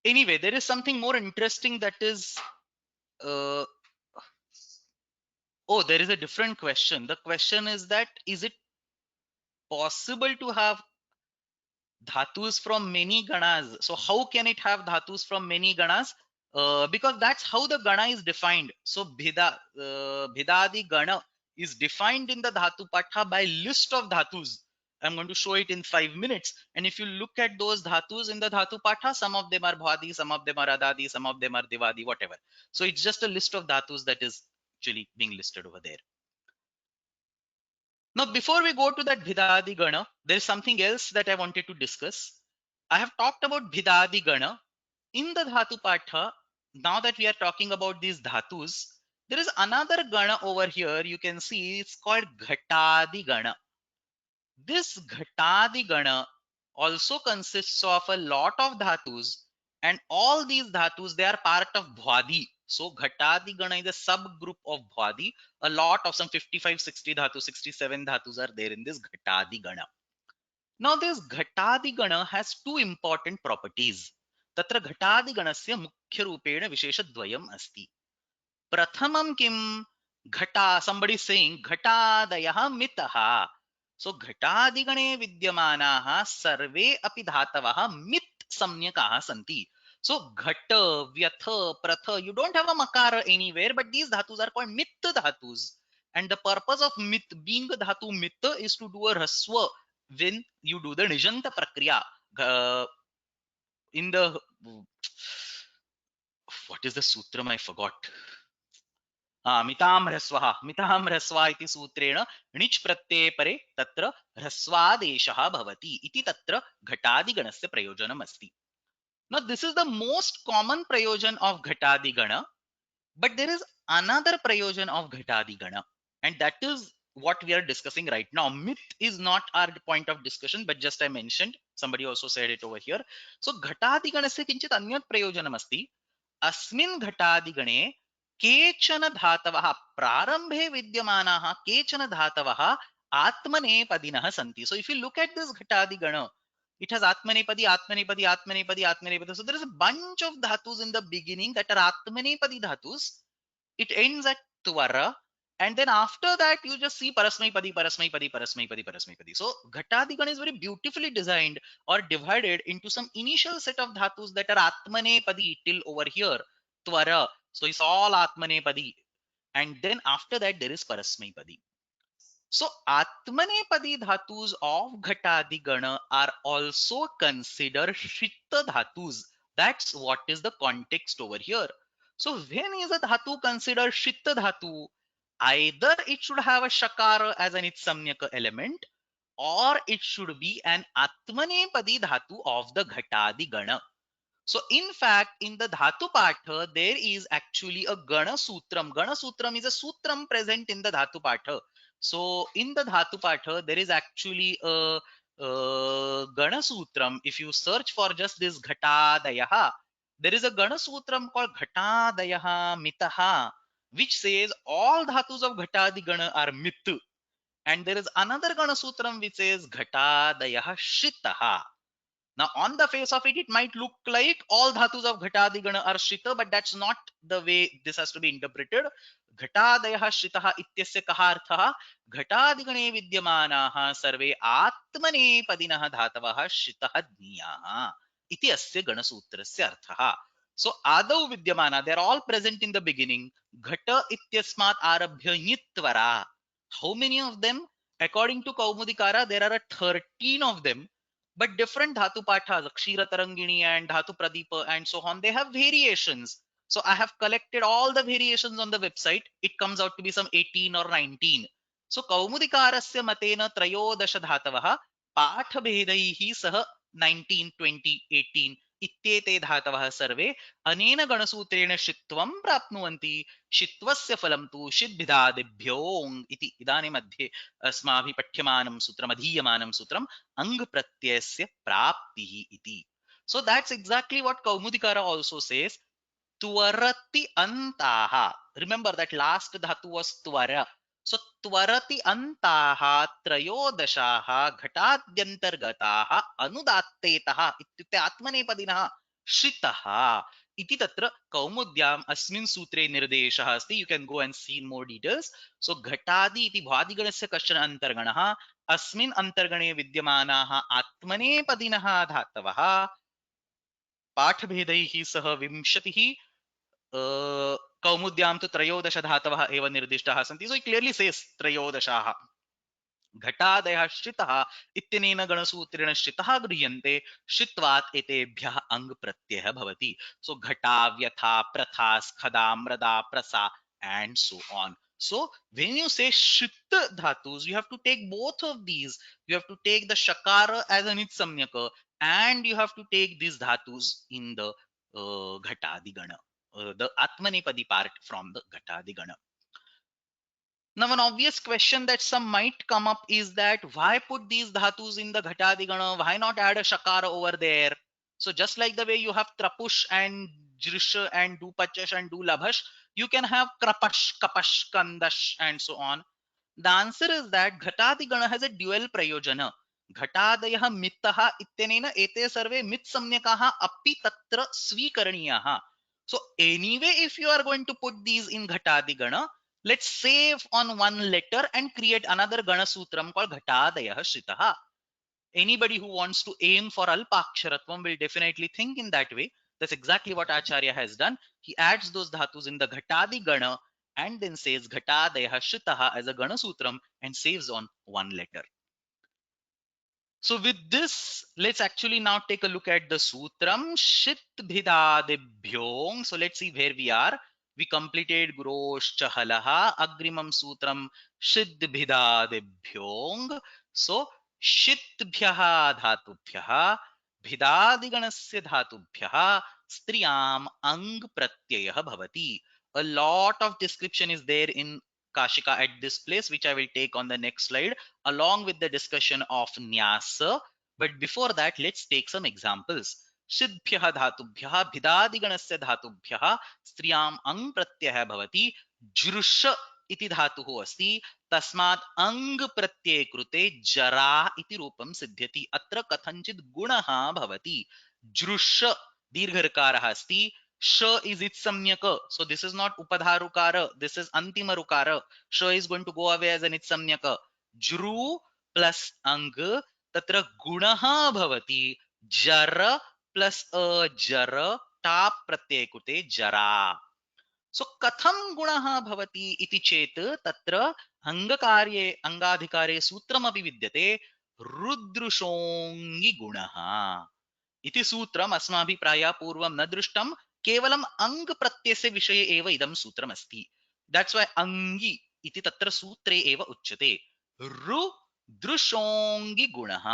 Anyway, there is something more interesting that is uh, oh, there is a different question. The question is that, is it possible to have dhatus from many ganas. So how can it have dhatus from many ganas? Because that's how the gana is defined. So bhidadi gana is defined in the dhatu patha by list of dhatus. I'm going to show it in 5 minutes. And if you look at those dhatus in the dhatu patha, some of them are bhadi, some of them are adadi, some of them are divadi, whatever. So it's just a list of dhatus that is actually being listed over there. Now, before we go to that bhidadi gana, there is something else that I wanted to discuss. I have talked about bhidadi gana in the dhatu patha. Now that we are talking about these dhatus, there is another gana over here. You can see it's called ghatadi gana. This ghatadi gana also consists of a lot of dhatus, and all these dhatus, they are part of bhwadi. So ghatadi gana is a subgroup of bhwadi. A lot of some 55, 60 dhatus, 67 dhatus are there in this ghatadi gana. Now this ghatadi gana has two important properties. Tatra ghatadi ganasya mukhya rupena visheshadvayam asti. Prathamam kim ghata, somebody is saying ghatadayah mitaha. So घटादिगणे विद्यमानाः सर्वे अपि धातवः मित् सम्यकाः santi. So घट, व्यथ, prath, you don't have a makara anywhere, but these dhatus are called mit dhatus. And the purpose of mit being a dhatu mit is to do a raswa when you do the nijanta prakriya. In the what is the sutram? I forgot. मितां ह्रस्वः इति सूत्रेण णिच् प्रत्यये परे तत्र ह्रस्वादेशः भवति इति तत्र घटादिगणस्य प्रयोजनम् अस्ति. Now this is the most common prayojan of घटादिगण, but there is another prayojan of घटादिगण, and that is what we are discussing right now. Myth is not our point of discussion, but just I mentioned, somebody also said it over here. So घटादिगणस्य किञ्चित् अन्यत् प्रयोजनम् अस्ति. अस्मिन् घटादिगणे केचन धातवः प्रारंभे विद्यमानाः केचन धातवः आत्मनेपदिनः सन्ति. So if you look at this घटादिगण, it has atmanepadi, atmanepadi, atmanepadi, atmanepadi. So there is a bunch of dhatus in the beginning that are atmanepadi dhatus. It ends at tvara, and then after that you just see parasmaipadi, parasmaipadi, parasmaipadi, parasmaipadi. So ghatadigan is very beautifully designed or divided into some initial set of dhatus that are atmanepadi till over here tvara. So it's all atmanepadi, and then after that there is parasmaipadi. So atmanepadi dhatus of ghatadi gana are also considered shitta dhatus. That's what is the context over here. So when is a dhatu considered shitta dhatu? Either it should have a shakara as an itsamyaka element, or it should be an atmanepadi dhatu of the ghatadi gana. So in fact, in the dhatu patha, there is actually a gana sutram. Gana sutram is a sutram present in the dhatu patha. So in the dhatu patha, there is actually a gana sutram. If you search for just this ghatadayaha, there is a gana sutram called ghatadayaha mitaha, which says all dhatus of ghatadi gana are mit. And there is another gana sutram which says ghatadayaha shitaha. Now, on the face of it, it might look like all dhatus of ghatadigana are shrita, but that's not the way this has to be interpreted. Ghatadayah shritaha ityasya kaha arthaha घटादिगणे विद्यमानाः सर्वे आत्मनेपदिनः धातवः श्रितः ज्ञेयाः इति अस्य गणसूत्रस्य अर्थः. So आदौ विद्यमाना, they are all present in the beginning. घट इत्यस्मात् आरभ्य ञित्वरा. How many of them? According to Kaumudikara, there are 13 of them. But different dhatu pathas, Akshira Tarangini and Dhatu Pradeepa and so on, they have variations. So I have collected all the variations on the website. It comes out to be some 18 or 19. So Kaumudikarasya matena trayodasha dhatavah pathabedaihi sah 19, 20, 18 इत्येते धातवः सर्वे अनेन गणसूत्रेण शित्वं प्राप्नुवन्ति. शित्वस्य फलं तु षिद्भिदादिभ्योऽङ् इति इदानीं मध्ये अस्माभिः पठ्यमानं सूत्रम् अधीयमानं सूत्रम् अंग pratyasya praptihi iti. So that's exactly what Kaumudikara also says. Tvarati antaha. Remember that last dhatu was tvara. So tvarati antaha trayodashaha ghatadyantargataha anudattetaha ityukte atmanepadinaha shritaha इति तत्र कौमुद्याम् अस्मिन् सूत्रे निर्देशः अस्ति. You can go and see in more details. So घटादि इति भ्वादिगणस्य कश्चन अन्तर्गणः अस्मिन् अन्तर्गणे विद्यमानाः आत्मनेपदिनः धातवः पाठभेदैः सह 20 कौमुद्यां तु 13 धातवः एव निर्दिष्टाः सन्ति. So it clearly says 13. घटादयः श्रितः इत्यनेन गणसूत्रेण श्रितः गृह्यन्ते श्रित्वात् एतेभ्यः अङ् प्रत्ययः भवति. So घटा व्यथा प्रथा स्खदा मृदा प्रसा and so on. So when you say shrit dhatus, you have to take both of these. You have to take the shakara as an itsamyaka and you have to take these dhatus in the ghatadi gana, the atmanepadi part from the ghatadi gana. Now, an obvious question that some might come up is that why put these dhatus in the Ghatadigana? Why not add a Shakara over there? So just like the way you have Trapush and Jrish and Dupachash and Dulabhash, you can have Krapash, Kapash, Kandash and so on. The answer is that Ghatadigana has a dual prayojana. Ghatadayah mittaha ityanena ete sarve mit samyakaha api tatra svikaraniyaha. So anyway, if you are going to put these in Ghatadigana, let's save on one letter and create another Gana Sutram called Ghatadayah Shritaha. Anybody who wants to aim for Alpaksharatvam will definitely think in that way. That's exactly what Acharya has done. He adds those dhatus in the Ghatadi Gana and then says Ghatadayah Shritaha as a Gana Sutram and saves on one letter. So with this, let's actually now take a look at the Sutram Shit Bhidadibhyong. So let's see where we are. We completed Grosh Chahalaha Agrimam Sutram Shid Bhidadibhyong. So Shitbhyaha Dhatubhyaha Bhidadiganasya Dhatubhyaha Striyam Ang Pratyayah Bhavati. A lot of description is there in Kashika at this place, which I will take on the next slide, along with the discussion of Nyasa. But before that, let's take some examples. Shidbhyah dhatubhyah bhidadiganasya dhatubhyah striyam ang pratyah bhavati jrusha iti dhatuh asti tasmat ang pratyay krute jara iti rupam siddhyati. Atra kathanchit gunaha bhavati. Jrusha dirgharkarah asti. Sh is its samyaka. So this is not upadharukara. This is antimarukara. Sh is going to go away as an its samyaka. Jru plus ang tatra gunaha bhavati. Jara plus a jara ta pratyay kute jara. So katham gunaha bhavati iti chet tatra angakarye angadhikare sutramapi vidyate rudrushongi gunaha. इति सूत्रम अस्माभिः प्रायः पूर्वं न दृष्टं केवलम् अङ्ग प्रत्ययस्य विषये एव इदं सूत्रम् अस्ति. दैट्स व्हाई अंगी इति तत्र सूत्रे एव उच्यते. रु दृशोंगि गुणः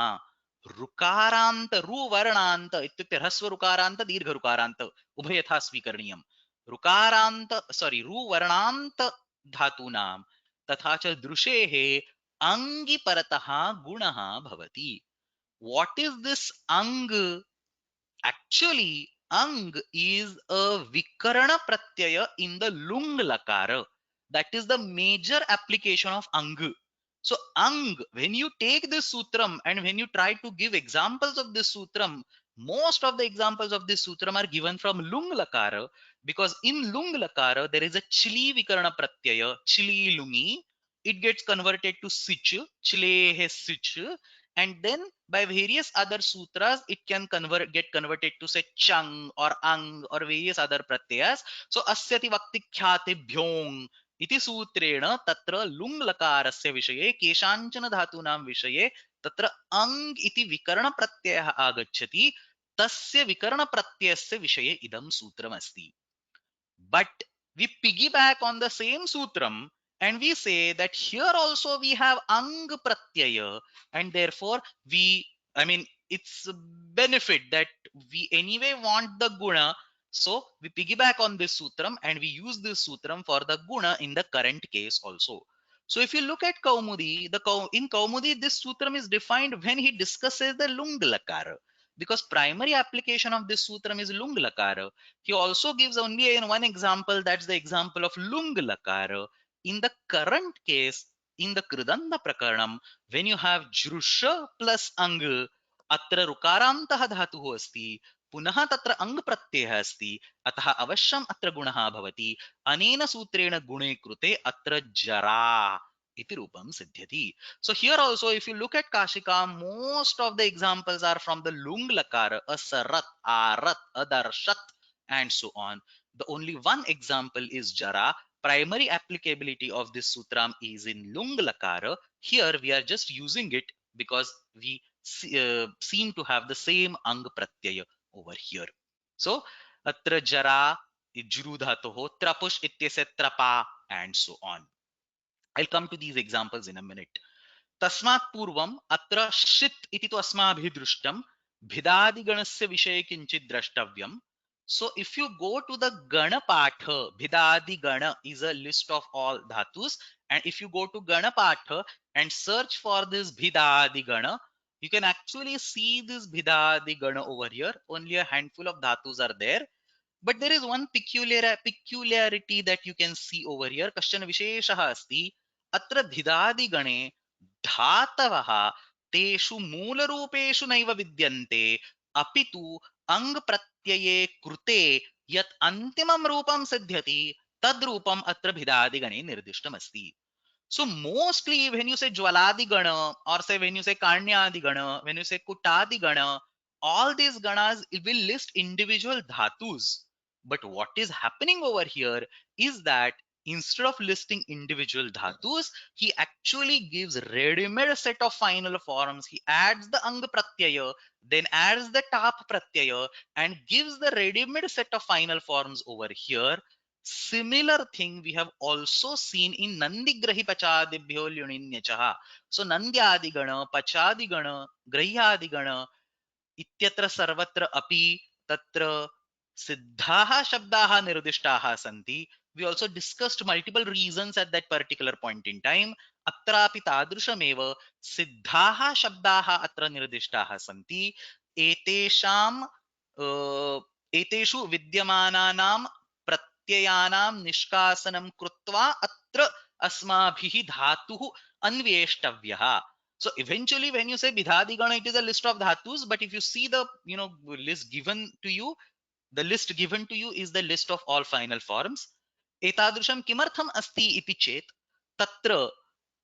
ऋकारान्त रुवर्णान्त इत्युक्ते ह्रस्व ऋकारान्त दीर्घ ऋकारान्त उभयथा स्वीकरणीयम्. ऋकारान्त रुवर्णान्त धातूनां तथा च दृशेः अंगि परतः गुणः भवति. What is this ang? Actually, ang is a vikarana pratyaya in the lung lakara. That is the major application of ang. So ang, when you take this sutram and when you try to give examples of this sutram, most of the examples of this sutram are given from lung lakara, because in lung lakara there is a chili vikarana pratyaya, chili lungi. It gets converted to sich, chile he sich, and then by various other sutras it can get converted to say chung or ang or various other pratyas. So asyati vakti khyate bhyong इति सूत्रेण तत्र लुङ् लकारस्य विषये केषाञ्चन धातूनां विषये तत्र अङ् इति विकरण प्रत्ययः आगच्छति. तस्य विकरण प्रत्ययस्य विषये इदं सूत्रमस्ति. But we piggyback on the same sutram and we say that here also we have ang pratyaya, and therefore it's a benefit that we anyway want the guna. So we piggyback on this sutram and we use this sutram for the guna in the current case also. So if you look at Kaumudi, in Kaumudi this sutram is defined when he discusses the lung lakara, because primary application of this sutram is lung lakara. He also gives only in one example, that's the example of lung lakara. In the current case, in the Kridanda Prakaranam, when you have Jrusha plus ang, अत्र ऋकारान्तः धातुः अस्ति, पुनः तत्र अङ् प्रत्ययः अस्ति, अतः अवश्यम् अत्र गुणः भवति। अनेन सूत्रेण गुणे कृते अत्र जरा इति रूपं सिद्ध्यति. So here also if you look at Kashika, most of the examples are from the lung lakara, asarat, arat, adarshat and so on. The only one example is jara. Primary applicability of this sutram is in lung lakara. Here we are just using it because we seem to have the same ang pratyaya over here. So atra jara jru dhatoh, trapush ityasya trapa and so on. I'll come to these examples in a minute. तस्मात् पूर्वम् अत्र षित् इति तु अस्माभिः दृष्टं, भिदादिगणस्य विषये किञ्चित् द्रष्टव्यम्. So if you go to the Gana Patha, Bhidadi Gana is a list of all dhatus, and if you go to Gana Patha and search for this Bhidadi Gana, you can actually see this Bhidadi Gana over here. Only a handful of dhatus are there, but there is one peculiarity that you can see over here. Kashchana visheshah asti. Atra Bhidadi Gane धातवः तेषु मूलरूपेषु नैव विद्यन्ते, अपि तु अङ् प्रत्यये कृते यत् अन्तिमं रूपं सिद्ध्यति तद् रूपम् अत्र भिदादिगणे निर्दिष्टमस्ति. So mostly when you say Jwaladi Gana, or say when you say Kanyadi Gana, when you say Kutadi Gana, all these ganas will list individual dhatus. But what is happening over here is that instead of listing individual dhatus, he actually gives ready-made set of final forms. He adds the ang pratyaya, then adds the tap pratyaya, and gives the ready-made set of final forms over here. Similar thing we have also seen in Nandigrahi Pachadibhyo Lyuninyachah. So Nandyadigana, Pachadigana, Grahyadigana, इत्यत्र सर्वत्र अपि तत्र सिद्धाः शब्दाः निर्दिष्टाः सन्ति. We also discussed multiple reasons at that particular point in time. अत्रापि तादृशमेव सिद्धाः शब्दाः अत्र निर्दिष्टाः सन्ति. एतेषां एतेषु विद्यमानानां प्रत्ययानां निष्कासनं कृत्वा अत्र अस्माभिः धातुः अन्वेष्टव्यः. So eventually, when you say Bidhadigana, it is a list of dhatus. But if you see the list given to you, the list given to you is the list of all final forms. एतादृशं किमर्थम् अस्ति इति चेत् तत्र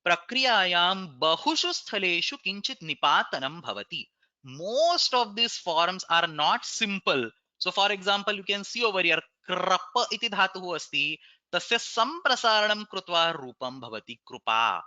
प्रक्रियायां बहुषु स्थलेषु किञ्चित् निपातनं भवति. Most of these forms are not simple. So for example, you can see over here krapa इति धातुः अस्ति, तस्य सम्प्रसारणं कृत्वा रूपं भवति कृपा.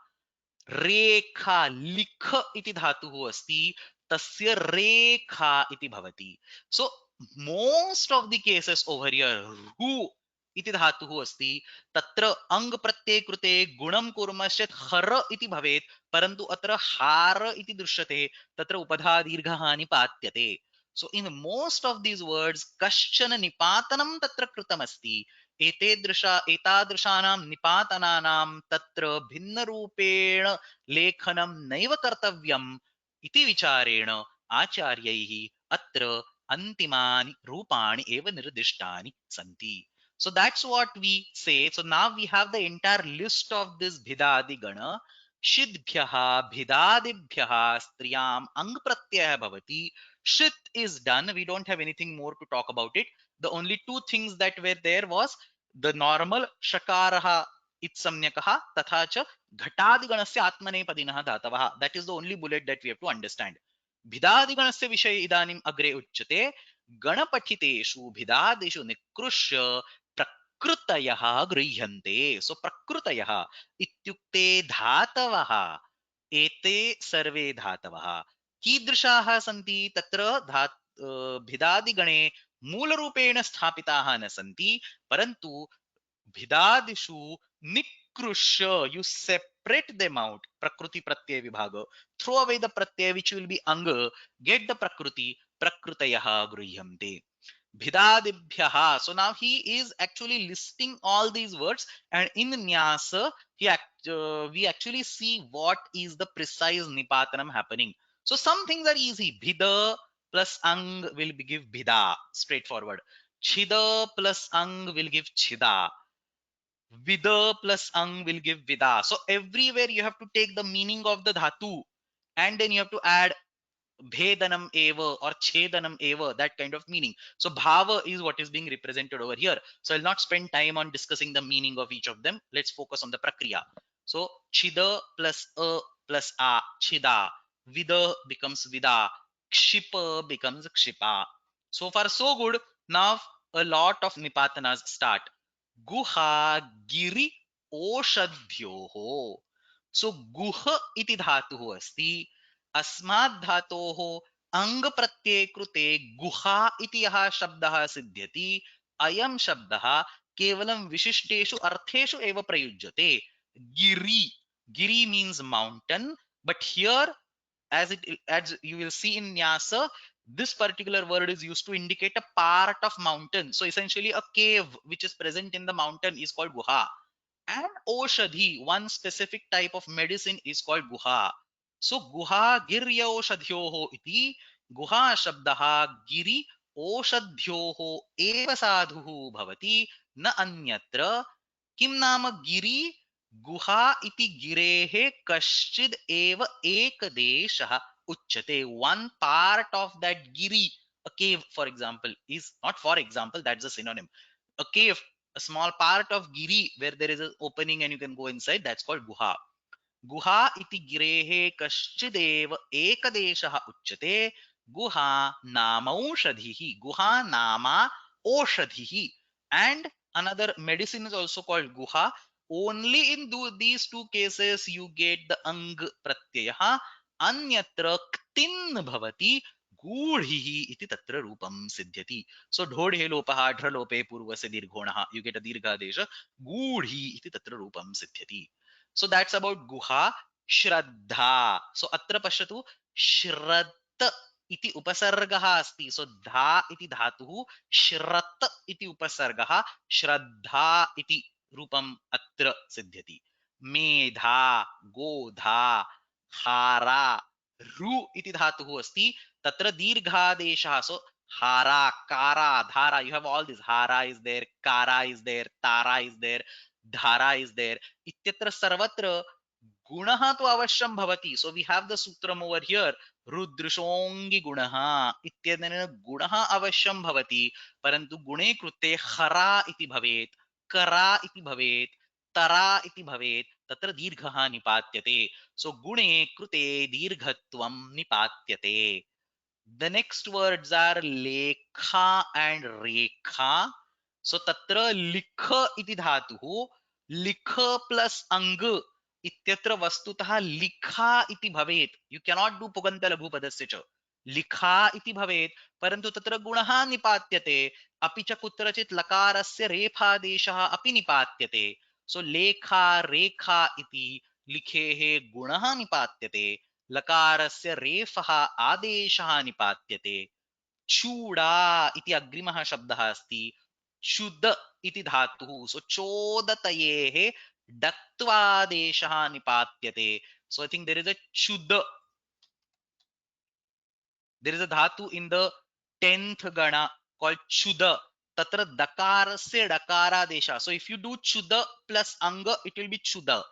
रेखा लिख इति धातुः अस्ति, तस्य रेखा इति भवति. So most of the cases over here ru इति धातुः अस्ति, तत्र अङ् प्रत्यये कृते गुणं कुर्मश्चेत् हर इति भवेत्, परन्तु अत्र हार इति दृश्यते, तत्र उपधा दीर्घः निपात्यते. So in most of these words कश्चन निपातनं तत्र कृतमस्ति. एतादृशानां निपातनानां तत्र भिन्नरूपेण लेखनं नैव कर्तव्यम् इति विचारेण आचार्यैः अत्र अन्तिमानि रूपाणि एव निर्दिष्टानि सन्ति. So that's what we say. So now we have the entire list of this bhidadi gana. Shidbhyah bhidadibhyah striyam ang pratyaya bhavati. Shit is done. We don't have anything more to talk about it. The only two things that were there was the normal shakaraha itsamnyakaha तथा च घटादिगणस्य आत्मनेपदिनः धातवः. That is the only bullet that we have to understand. भिदादिगणस्य विषये इदानीम् अग्रे उच्यते. गणपठितेषु भिदादिषु निकृष्य प्रकृतयः गृह्यन्ते. So प्रकृतयः इत्युक्ते धातवः. एते सर्वे धातवः कीदृशाः सन्ति? तत्र भिदादिगणे मूलरूपेण स्थापिताः न सन्ति, परन्तु भिदादिषु निकृष्य, you separate them out. Prakriti pratyay vibhaga, throw away the pratyay which will be anga, get the prakriti, prakritayah gruhyante. Bhidadibhyah. So now he is actually listing all these words, and in nyasa we actually see what is the precise nipatanam happening. So some things are easy. Bhida plus ang will give bhida, straightforward. Chida plus ang will give chida. Vida plus ang will give vida. So everywhere you have to take the meaning of the dhatu, and then you have to add bhedanam eva or chedanam eva, that kind of meaning. So bhava is what is being represented over here. So I'll not spend time on discussing the meaning of each of them. Let's focus on the prakriya. So chida plus a plus a, chida. Vida becomes vida. Kshipa becomes kshipa. So far so good. Now a lot of nipatanas start. Guha giri oshadhyoho. So guha iti dhatuः अस्ति. अस्मात् धातोः अंग प्रत्यय कृते गुहा इति यः शब्दः सिद्ध्यति, अयं शब्दः केवलं विशिष्टेषु अर्थेषु एव प्रयुज्यते. Giri, Giri means mountain, but here as you will see in Nyasa, this particular word is used to indicate a part of mountain. So essentially a cave which is present in the mountain is called guha. And oshadhi, one specific type of medicine is called guha. So guha girya oshadhyoho iti, guha shabdaha giri oshadhyoho eva sadhuhu bhavati na anyatra. किम नाम गिरि गुहा इति गिरेः कश्चिद् एव एकदेशः उच्यते. One part of that giri, a cave for example, is not for example, that's a synonym. A cave, a small part of giri where there is an opening and you can go inside, that's called guha. गुहा इति गिरेः कश्चिदेव एकदेशः उच्यते. गुहा नामौषधिः, गुहा नामा ओषधिः. And another medicine is also called guha. Only in these two cases you get the ang pratyayah. Anyatra ktin bhavati गूढ़िः इति तत्र रूपं सिद्ध्यति. So ढोढे लोपः ढ्रलोपे पूर्वस्य दीर्घोणः, you get a दीर्घादेश. गूढ़ी इति तत्र रूपं सिद्ध्यति. So that's about guha. Shraddha. So atra pashyatu, shraddha iti upasargah asti. So dha iti dhatuhu, shrat iti upasargah, shraddha iti rupam atra siddhyati. Medha, godha, hara, ru iti dhatuhu asti. Tatra dirghadesha. So hara, kara, dhara. You have all this. Hara is there, kara is there, tara is there, dhara is there. इत्यत्र सर्वत्र गुणः तो अवश्यं भवति. So we have the सूत्रम over here, रुद्रशोंगी गुणः इत्यनेन गुणः अवश्यं भवति, परन्तु गुणे कृते खरा इति भवेत्, करा इति भवेत्, तरा इति भवेत्, तत्र दीर्घः निपात्यते. सो गुणे कृते दीर्घत्वं निपात्यते. The next words are lekha and rekha. So tatra likha iti dhatuhu, likha plus ang इत्यत्र वस्तुतः लिखा इति भवेत्. You cannot do पुगन्त लघु पदस्य च. लिखा इति भवेत्, परन्तु तत्र गुणः निपात्यते. अपि च कुत्रचित् लकारस्य रेफादेशः अपि निपात्यते. सो लेखा रेखा इति लिखेः गुणः निपात्यते, लकारस्य रेफः आदेशः निपात्यते. चूडा इति अग्रिमः शब्दः अस्ति. चुद इति धातुः. सो चोदतयेः डक्त्वादेशः निपात्यते. So I think there is a chud, there is a dhatu in the 10th gana called chuda. Tatra dakarasya dakaradesha. So if you do chuda plus anga, it will be chuda.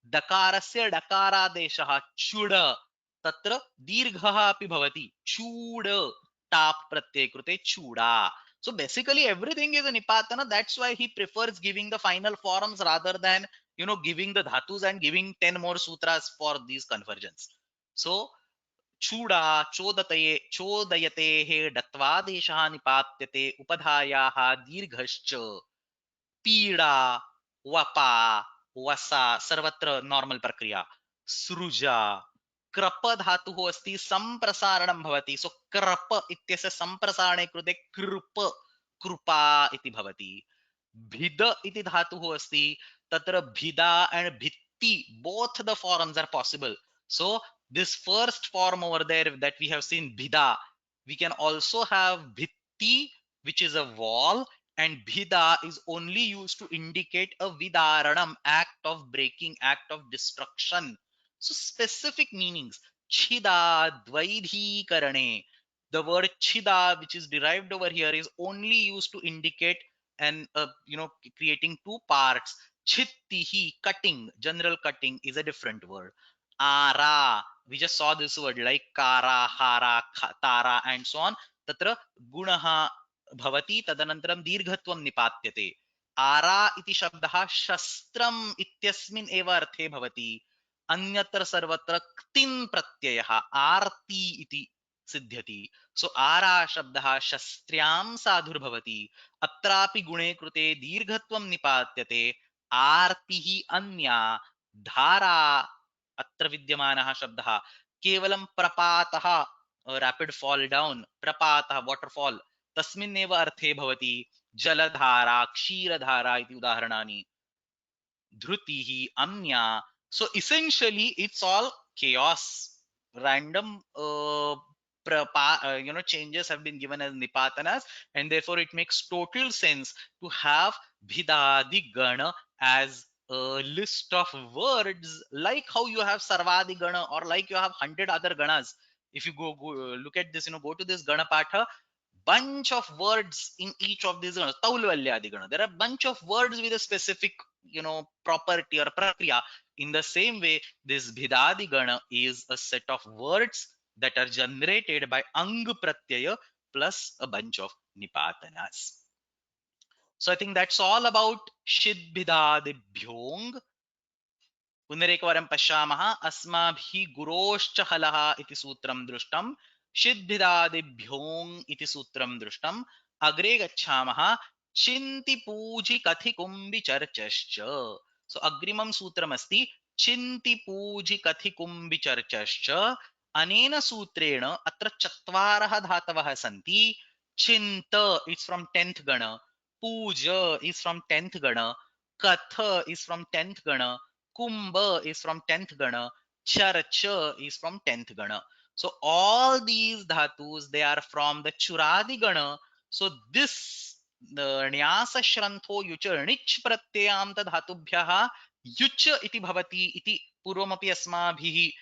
Dakarasya dakaradesha chuda. Tatra dirghaha api bhavati. Chuda. Tap pratyay krute chuda. So basically everything is a nipatana. That's why he prefers giving the final forms rather than giving the dhatus and giving 10 more sutras for these conversions. So चूड़ा चोदतये चोदयते हे डत्वादेशः निपात्यते उपधायाः दीर्घश्च. पीड़ा, वपा, वसा, सर्वत्र normal प्रक्रिया. सृजा, crop धातुः अस्ति, संप्रसारणं भवति. सो crop इत्यस्य संप्रसारणे कृते कृप, कृपा इति भवति. भिद इति धातुः अस्ति, तत्र भिदा एंड भित्ति, both the forms are possible. So this first form over there that we have seen bhida, we can also have bhitti, which is a wall, and bhida is only used to indicate a vidaranam, act of breaking, act of destruction. So specific meanings. Chida dvaidhikarane, the word chida which is derived over here is only used to indicate and creating two parts. Chittihi, cutting, general cutting is a different word. Ara, we just saw this word like kara, hara, tara and so on. Tatra gunaha bhavati tadanantaram dirghatvam nipatyate. आरा इति शब्दः शस्त्रम् इत्यस्मिन् एव अर्थे भवति. अन्यत्र सर्वत्र क्तिन् प्रत्ययः आर्ति इति सिद्ध्यति. सो आरा शब्दः शस्त्र्यां साधुर्भवति. अत्रापि गुणे कृते दीर्घत्वं निपात्यते. आर्तिः अन्या. धारा अत्र विद्यमानः शब्दः केवलं प्रपातः, रैपिड फॉल डाउन, प्रपातः वाटरफॉल तस्मिन्नेव अर्थे भवति. जलधारा, क्षीरधारा इति उदाहरणानि. धृतिः अन्या. So essentially it's all chaos. Random changes have been given as nipatanas, and therefore it makes total sense to have bhidadi gana as a list of words, like how you have sarvadi gana or like you have 100 other ganas. If you go look at this, go to this gana patha, bunch of words in each of these ganas. Taulvalyadi gana, there are bunch of words with a specific property or prakriya. In the same way, this bhidadi gana is a set of words that are generated by ang pratyaya plus a bunch of nipatanas. So I think that's all about shid bhidadibhyong. पुनरेकवारं पश्यामः. अस्माभिः गुरोश्च हलः इति सूत्रं दृष्टं. षिद्भिदादिभ्योङ् इति सूत्रं दृष्टम्. अग्रे गच्छामः. चिन्ति पूजि कथि कुम्भि चर्चश्च. सो अग्रिमं सूत्रमस्ति चिन्ति पूजि कथि कुम्भि चर्चश्च. अनेन सूत्रेण अत्र चत्वारः धातवः सन्ति. चिन्त इस् फ्रॉम 10th गण, पूज इस् फ्रॉम 10th गण, कथ इस् फ्रॉम 10th गण, Kumbha is from 10th Gana, Charcha is from 10th Gana. So all these dhatus, they are from the Churadi Gana. So this the Nyasa Shrantho Yucha Nich Pratyayamta Dhatubhyaha Yucha iti bhavati iti Purvamapi Asmabhihi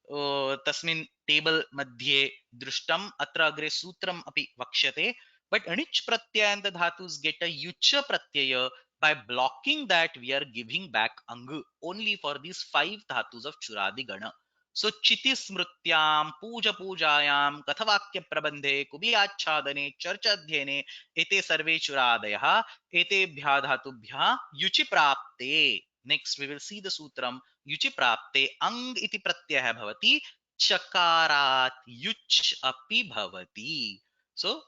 तस्मिन् table मध्ये दृष्टम. अत्र अग्रे सूत्रम अपि वक्ष्यते. But अनिच् प्रत्ययान्त धातुस get a yucha pratyaya. By blocking that, we are giving back ang only for these 5 dhatus of churadi gana. So chiti smrutyam, puja pujayam, kathavakya prabandhe, kubiyachadane, charchadhyene, ete sarve churadayah, etebhya dhatubhya yuchi prapte. Next we will see the sutram. युचि प्राप्ते अंग इति प्रत्ययः भवति. चकारात् युच् अपि भवति. So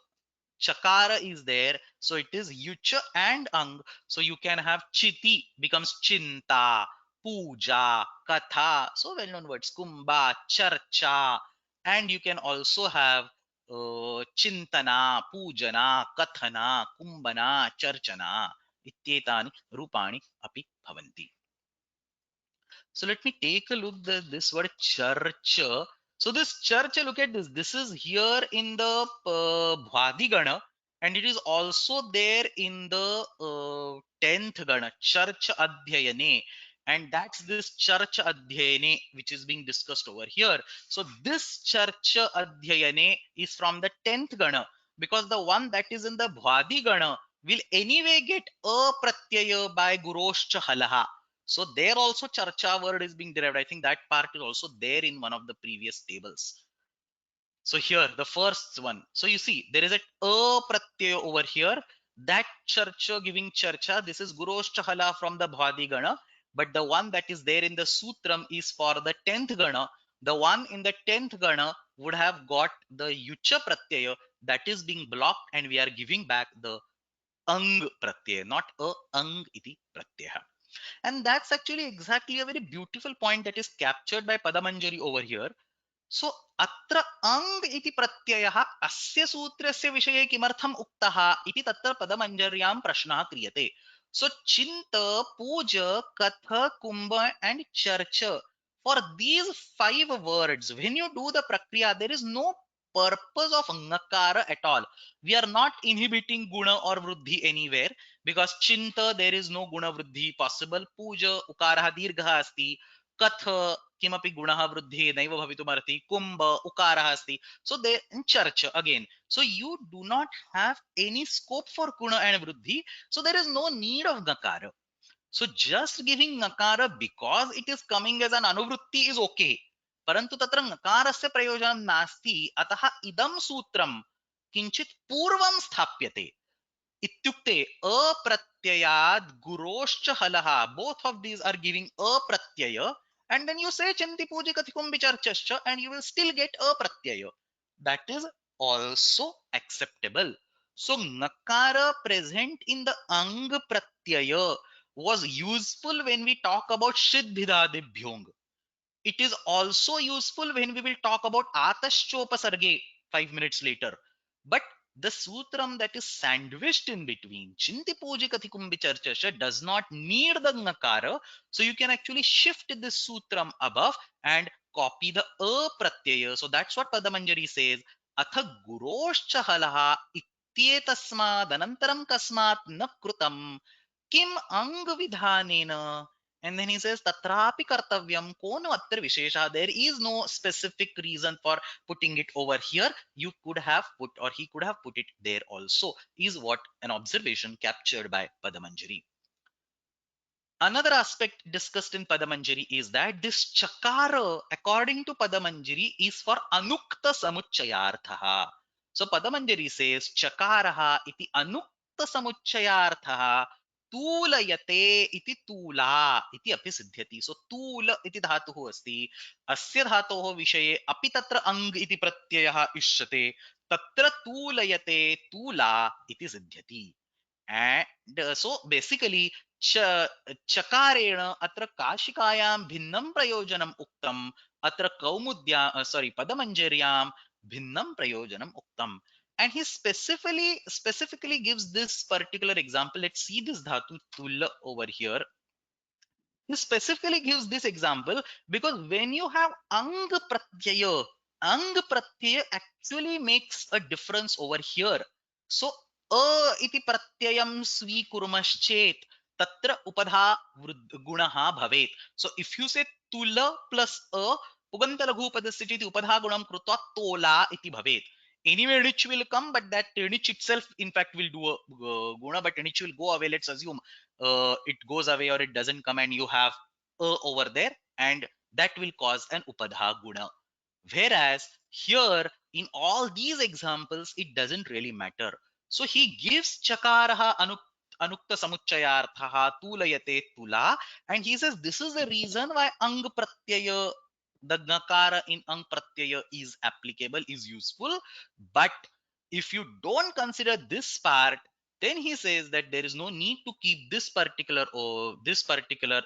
chakara is there, so it is yucha and ang. So you can have chiti becomes chinta, puja, katha, so well known words, kumbha, charcha, and you can also have chintana, pujana, kathana, kumbana, charchana ityetani rupani api bhavanti. So let me take a look at this word church. So this church, look at this. This is here in the Bhwadi Gana, and it is also there in the 10th Gana, Church Adhyayane. And that's this Church Adhyayane which is being discussed over here. So this Church Adhyayane is from the 10th Gana, because the one that is in the Bhwadi Gana will anyway get a pratyaya by Guroshcha Halaha. So there also charcha word is being derived. I think that part is also there in one of the previous tables. So here the first one. So you see there is a pratyaya over here. That charcha giving charcha. This is Guroshchahala from the Bhwadi Gana. But the one that is there in the Sutram is for the 10th Gana. The one in the 10th Gana would have got the Yucha pratyaya that is being blocked, and we are giving back the Ang pratyaya, not a Ang iti pratyaya. And that's actually exactly a very beautiful point that is captured by Padamanjari over here. So atra ang iti pratyayah asya sutrasya vishaye kimartham uktaha iti tatra Padamanjaryam prashnah kriyate. So chinta, puja, katha, kumbha and charcha, for these 5 words, when you do the prakriya, there is no purpose of ngakara at all. We are not inhibiting guna or vruddhi anywhere, because chinta there is no guna vruddhi possible. Puja ukarah dirghah asti. Katha kimapi gunaha vruddhi naiva bhavitumarti. Kumbha ukarah asti. So there in charcha again. So you do not have any scope for guna and vruddhi. So there is no need of ngakara. So just giving ngakara because it is coming as an anuvrutti is okay. परन्तु तत्र ङकारस्य प्रयोजनं नास्ति, अतः इदं सूत्रं किञ्चित् पूर्वं स्थाप्यते। इत्युक्ते अप्रत्ययात् गुरोश्च हलः, both of these are giving अप्रत्यय, and then you say चिन्ति पूजि कथिकुं विचर्चश्च and you will still get अप्रत्यय. That is also acceptable. So ngakara present in the ang pratyaya was useful when we talk about Siddhidadibhyong. It is also useful when we will talk about Ataschopasarge 5 minutes later. But the sutram that is sandwiched in between, Chinti Pujikathikum Vicharchasha, does not need the Ngakara. So you can actually shift this sutram above and copy the A Pratyaya. So that's what Padamanjari says. Atha Guroscha Halaha Ityetasmad Anantaram Kasmat Nakrutam Kim Ang Vidhanena. And then he says, Tatrapi kartavyam kono atra vishesha. There is no specific reason for putting it over here. You could have put, or he could have put it there also, is what an observation captured by Padamanjari. Another aspect discussed in Padamanjari is that this chakara, according to Padamanjari, is for anukta samuchayarthaha. So Padamanjari says, chakaraha iti anukta samuchayarthaha तूलयते इति तूला इति अपि सिद्ध्यति. सो तूल इति धातुः अस्ति, अस्य धातोः विषये अपि तत्र अङ् इति प्रत्ययः इष्यते, तत्र तूलयते तूला इति सिद्ध्यति. And so basically चकारेण अत्र काशिकायां भिन्नं प्रयोजनम् उक्तम्, अत्र कौमुद्या पदमञ्जर्यां भिन्नं प्रयोजनम् उक्तम्. And he specifically gives this particular example. Let's see this dhatu tul over here. He specifically gives this example because when you have ang pratyaya actually makes a difference over here. So a iti pratyayam svikurmaschet tatra upadha gunaha bhavet. So if you say tula plus a puganta laghu padasya iti upadha gunam krutva tola iti bhavet. Anyway nich will come, but that nich itself in fact will do a guna, but nich will go away. Let's assume it goes away or it doesn't come and you have over there, and that will cause an upadha guna. Whereas here in all these examples it doesn't really matter. So he gives chakaraha anukta samuchayarthaha tulayate tula, and he says this is the reason why ang pratyaya, the ngakara in ang pratyaya is applicable, is useful. But if you don't consider this part, then he says that there is no need to keep this particular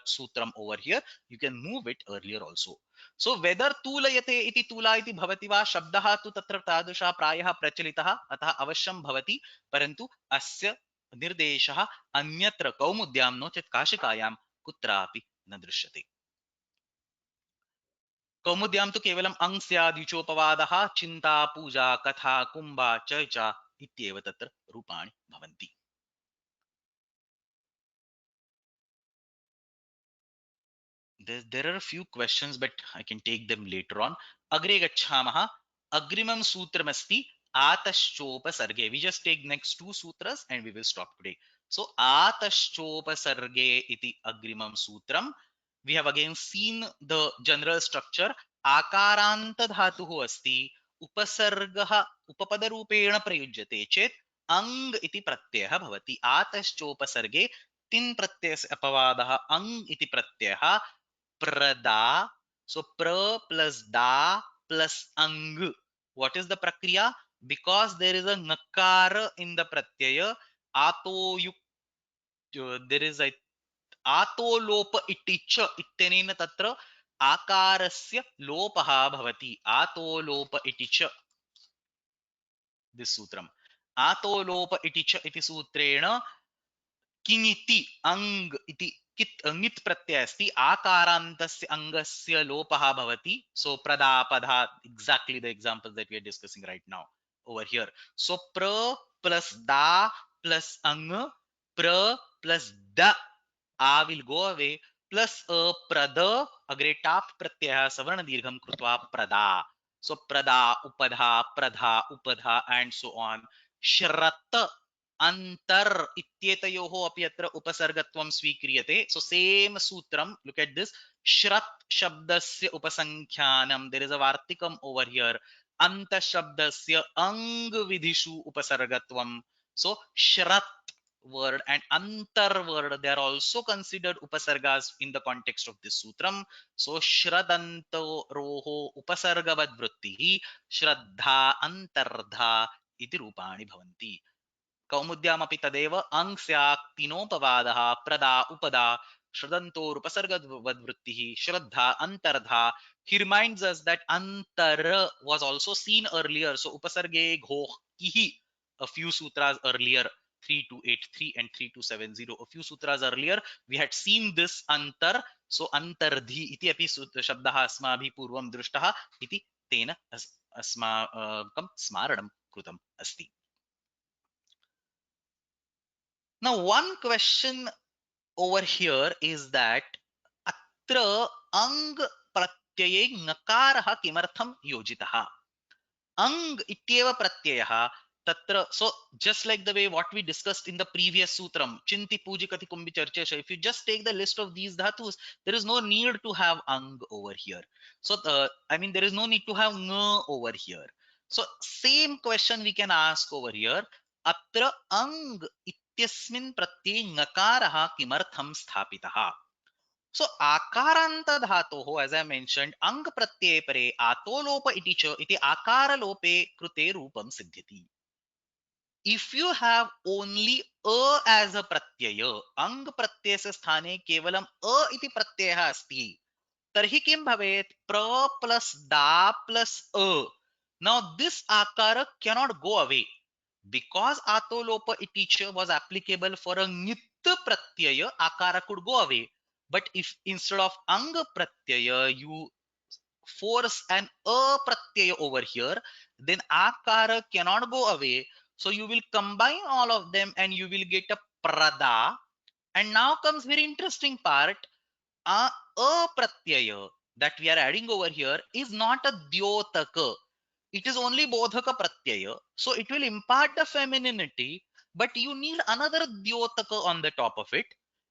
sutram over here. You can move it earlier also. So whether tulayate iti tula iti bhavati va shabdah tu tatra tadusha prayah prachalitah atah avashyam bhavati, parantu asya निर्देशः अन्यत्र कौमुद्यां no चेत् काशिकायां कुत्रापि न दृश्यते. कौमुद्यां तु केवलम् अङ् स्याद् युचोपवादः चिन्ता पूजा कथा कुम्भा चर्चा इत्येव तत्र रूपाणि भवन्ति. There are a few questions, but I can take them later on. Agre gacchamaha. Agrimam sutramasti ataschopasarge. We just take next two sutras and we will stop today. So ataschopasarge iti agrimam sutram. We have again seen the general structure. Akaranta dhatuhu asti. Upasargah upapadarupeण प्रयुज्यते चेत् ang iti pratyayah bhavati. Ataschopasarge tin pratyayस्य अपवादः ang iti pratyayः prada. So pra plus da plus ang. What is the prakriya? Because there is a ngakara in the pratyaya, ato yuk, there is a ato lopa iticha ittenena tatra akarasya lopaha bhavati. Ato lopa iticha. This sutram. Ato lopa iticha iti sutrena किङिति अंग इति कित् ङित् प्रत्यय अस्ति आकारान्तस्य अंगस्य लोपः भवति. So प्रदापधा, exactly the examples that we are discussing right now over here. So pra plus da plus ang, pra plus da, a will go away, plus a prada agre tap pratyaya savarna dirgham krutva prada. So prada upadha pradha upadha and so on. Shrata अंतर इत्येतयोः अपि अत्र उपसर्गत्वं स्वीक्रियते. So same सूत्रम, look at this. श्रत् शब्दस्य उपसंख्यानं, देयर इज अ वार्तिकम ओवर हियर. अंत शब्दस्य अंग विधिषु उपसर्गत्वम. So shrat word and antar word, they are also considered upasargas in the context of this sutram. So shradanto roho upasargavad vrittihi shraddha antardha iti rupani bhavanti. कौमुद्यामपि तदेव अंग स्यात् तिनोपवादः प्रदा उपदा श्रदन्तोरुपसर्गवद्वृत्तिः श्रद्धा अंतर्धा. He reminds us that antar was also seen earlier. So upasarge ghoh kihi, a few sutras earlier, 3283 and 3270, a few sutras earlier we had seen this antar. So antardhi iti api शब्दः अस्माभिः पूर्वं दृष्टः इति तेन अस्माकं स्मारणं कृतम् अस्ति. Now, one question over here is that atra ang pratyये ngakaraha kimartham yojitaha. Ang ityeva pratyayah tatra. So just like the way what we discussed in the previous sutram, chinti pujikati kumbi charchesha, if you just take the list of these dhatus, there is no need to have ang over here. So I mean, there is no need to have ng over here. So same question we can ask over here. Atra ang इत्यस्मिन् प्रत्यये ngakaraha किमर्थं स्थापितः. So akaranta dhatoh, as I mentioned, ang pratyay pare atolopa iti cha iti akara lope krute rupam siddhyati. If you have only a as a pratyaya, ang pratyayस्य स्थाने केवलम a iti pratyayः अस्ति, tarhi kim bhavet? Pra plus da plus a. Now this akara cannot go away because atolopa iticha was applicable for a nitya pratyaya. Akara could go away, but if instead of anga pratyaya you force an a pratyaya over here, then akara cannot go away. So you will combine all of them and you will get a prada. And now comes very interesting part. A pratyaya that we are adding over here is not a dyotaka. It is only bodhaka pratyaya. So it will impart the femininity, but you need another dyotaka on the top of it.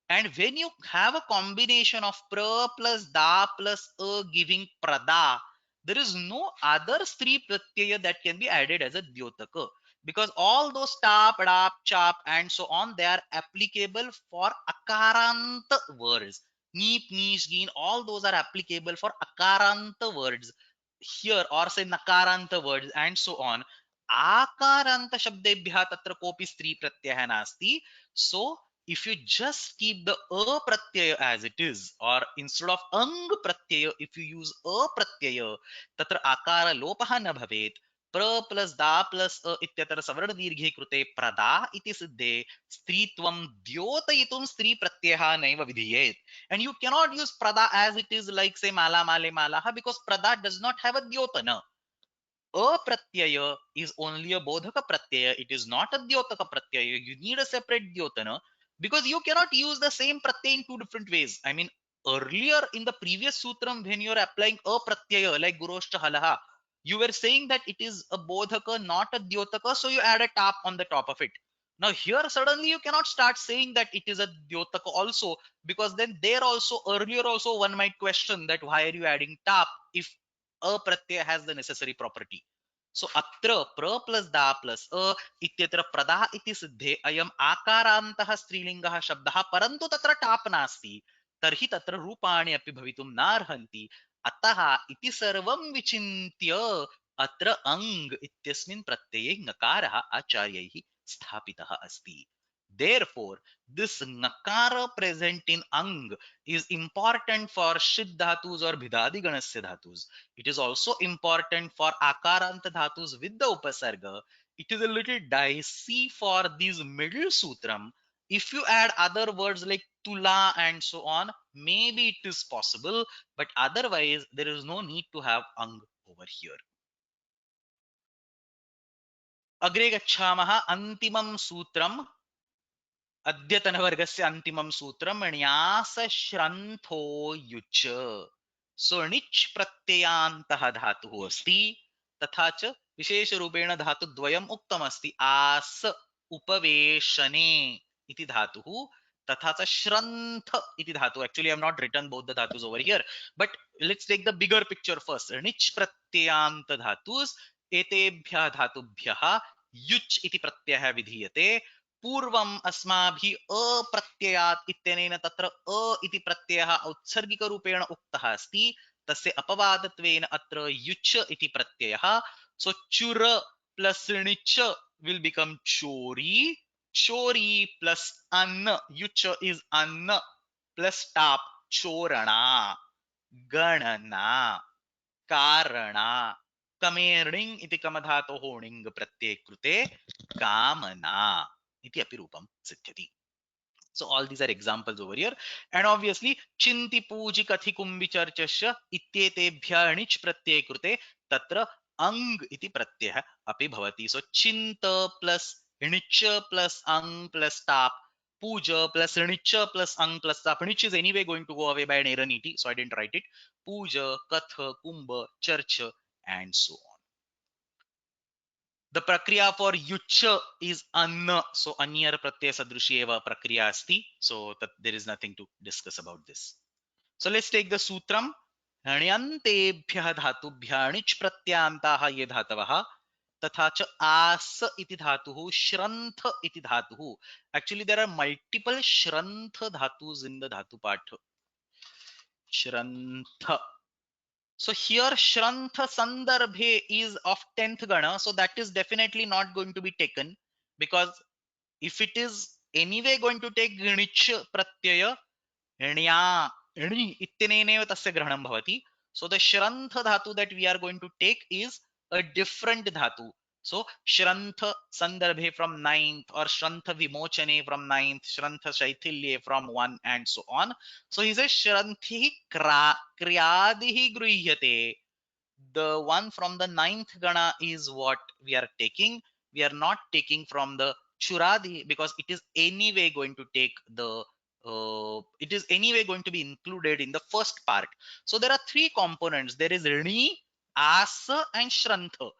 And when you have a combination of pra plus da plus a giving prada, there is no other stri pratyaya that can be added as a dyotaka, because all those ta, pada, chap, and so on, they are applicable for akaranta words. Neep, nish, geen, all those are applicable for akaranta words here, or say nakaranta words and so on. Akaranta shabdebhya tatra kopi stri pratyaya nasti. So if you just keep the a pratyaya as it is, or instead of ang pratyaya if you use a pratyaya, tatra akara lopaha na bhavet. प्र plus दा plus अ इत्यत्र सवर्ण दीर्घे कृते प्रदा इति सिद्धे स्त्रीत्वं द्योतयितुं स्त्री प्रत्ययः नैव विधीयेत. And you cannot use prada as it is, like say mala male malaha, because prada does not have a dyotana. A pratyaya is only a bodhaka pratyaya, it is not a dyotaka pratyaya. You need a separate dyotana, because you cannot use the same pratyaya in two different ways. I mean, earlier in the previous sutram when you are applying a pratyaya like guroscha halaha, you were saying that it is a bodhaka not a dyotaka, so you add a tap on the top of it. Now here suddenly you cannot start saying that it is a dyotaka also, because then there also earlier also one might question that why are you adding tap if a pratyaya has the necessary property. So atra pra plus da plus a ityatra prada iti siddhe ayam akarantaः स्त्रीलिङ्गः शब्दः परन्तु तत्र top नास्ति, तर्हि तत्र रूपाणि अपि भवितुं नार्हन्ति. अतः इति सर्वं विचिन्त्य अत्र अङ् इत्यस्मिन् प्रत्यये ङकारः आचार्यैः स्थापितः अस्ति. Therefore, this nakara present in ang is important for shid dhatus or bhidadi ganasya dhatus. It is also important for akaranta dhatus with the upasarga. It is a little dicey for these middle sutram. If you add other words like tula and so on, maybe it is possible, but otherwise there is no need to have ang over here. अग्रे गच्छामः. अन्तिमं सूत्रम्, अद्यतनवर्गस्य अन्तिमं सूत्रं न्यासश्रन्थो युच. सो णिच् प्रत्ययान्तः धातुः अस्ति, तथा च विशेषरूपेण धातुद्वयम् उक्तमस्ति. आस उपवेशने इति धातुः तथा च श्रन्थ इति धातु. Actually I have not written both the dhatus over here, but let's take the bigger picture first. णिच् प्रत्ययान्त धातुस् एतेभ्यः धातुभ्यः युच् इति प्रत्ययः विधीयते. पूर्वम् अस्माभिः अप्रत्ययात् इत्यनेन तत्र अ इति प्रत्ययः औत्सर्गिकरूपेण उक्तः अस्ति. तस्य अपवादत्वेन अत्र युच् इति प्रत्ययः. So चुर plus णिच् will become chori. Chori plus an, yuch is an plus tap, chorana, ganana, karana, kamerning iti kamadhato honing pratyek krute, kamana iti api rupam siddhyati. So all these are examples over here. And obviously, chinti puji kathi kumbi charchasya ityetebhya णिच् pratyek krute tatra ang iti pratyah api bhavati. So chinta plus णिच् plus ang plus tap, puja plus णिच् plus ang plus tap. णिच् is anyway going to go away by an eraniti, so I didn't write it. Puja, katha, kumbha, charcha, and so on. The prakriya for yucha is anna, so anyar pratyaya sadrushi eva prakriya asti, so that there is nothing to discuss about this. So let's take the sutram. ण्यन्तेभ्यः धातुभ्यः णिच् प्रत्यांताः ये धातवः तथा च आस इति धातुः श्रन्थ इति धातुः. Actually there are multiple श्रन्थ dhatus in the dhatu part. श्रन्थ. So here Shrantha Sandarbhe is of 10th Gana, so that is definitely not going to be taken, because if it is anyway going to take Gnich Pratyaya, Nya, Ni Ittineneva Tasya Grahanam Bhavati. So the Shrantha Dhatu that we are going to take is a different Dhatu. So Shrantha Sandarbhe from 9th, or Shrantha Vimochane from 9th, Shrantha Shaithilye from 1, and so on. So he says Shranthi Kriyadihi Gruhyate. The one from the 9th Gana is what we are taking. We are not taking from the Churadi, because it is anyway going to take the it is anyway going to be included in the first part. So there are three components. There is Rini, Asa, and Shrantha.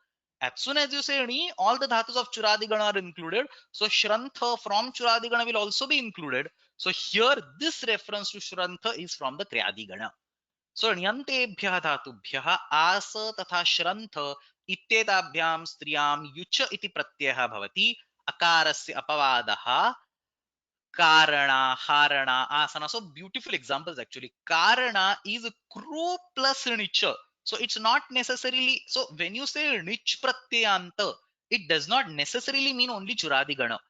As soon as you say Rini, all the dhatus of Churadi Gana are included. So Shrantha from Churadi Gana will also be included. So here this reference to Shrantha is from the Kriyadi Gana. So ण्यन्तेभ्यः धातुभ्यः आस तथा श्रन्थ इत्येताभ्यां स्त्रियां युच इति प्रत्ययः भवति. अकारस्य अपवादः Karana, Harana, Asana. So beautiful examples actually. Karana is kru plus nicha. So it's not necessarily, so when you say nich pratyanta, it does not necessarily mean only churadi gana.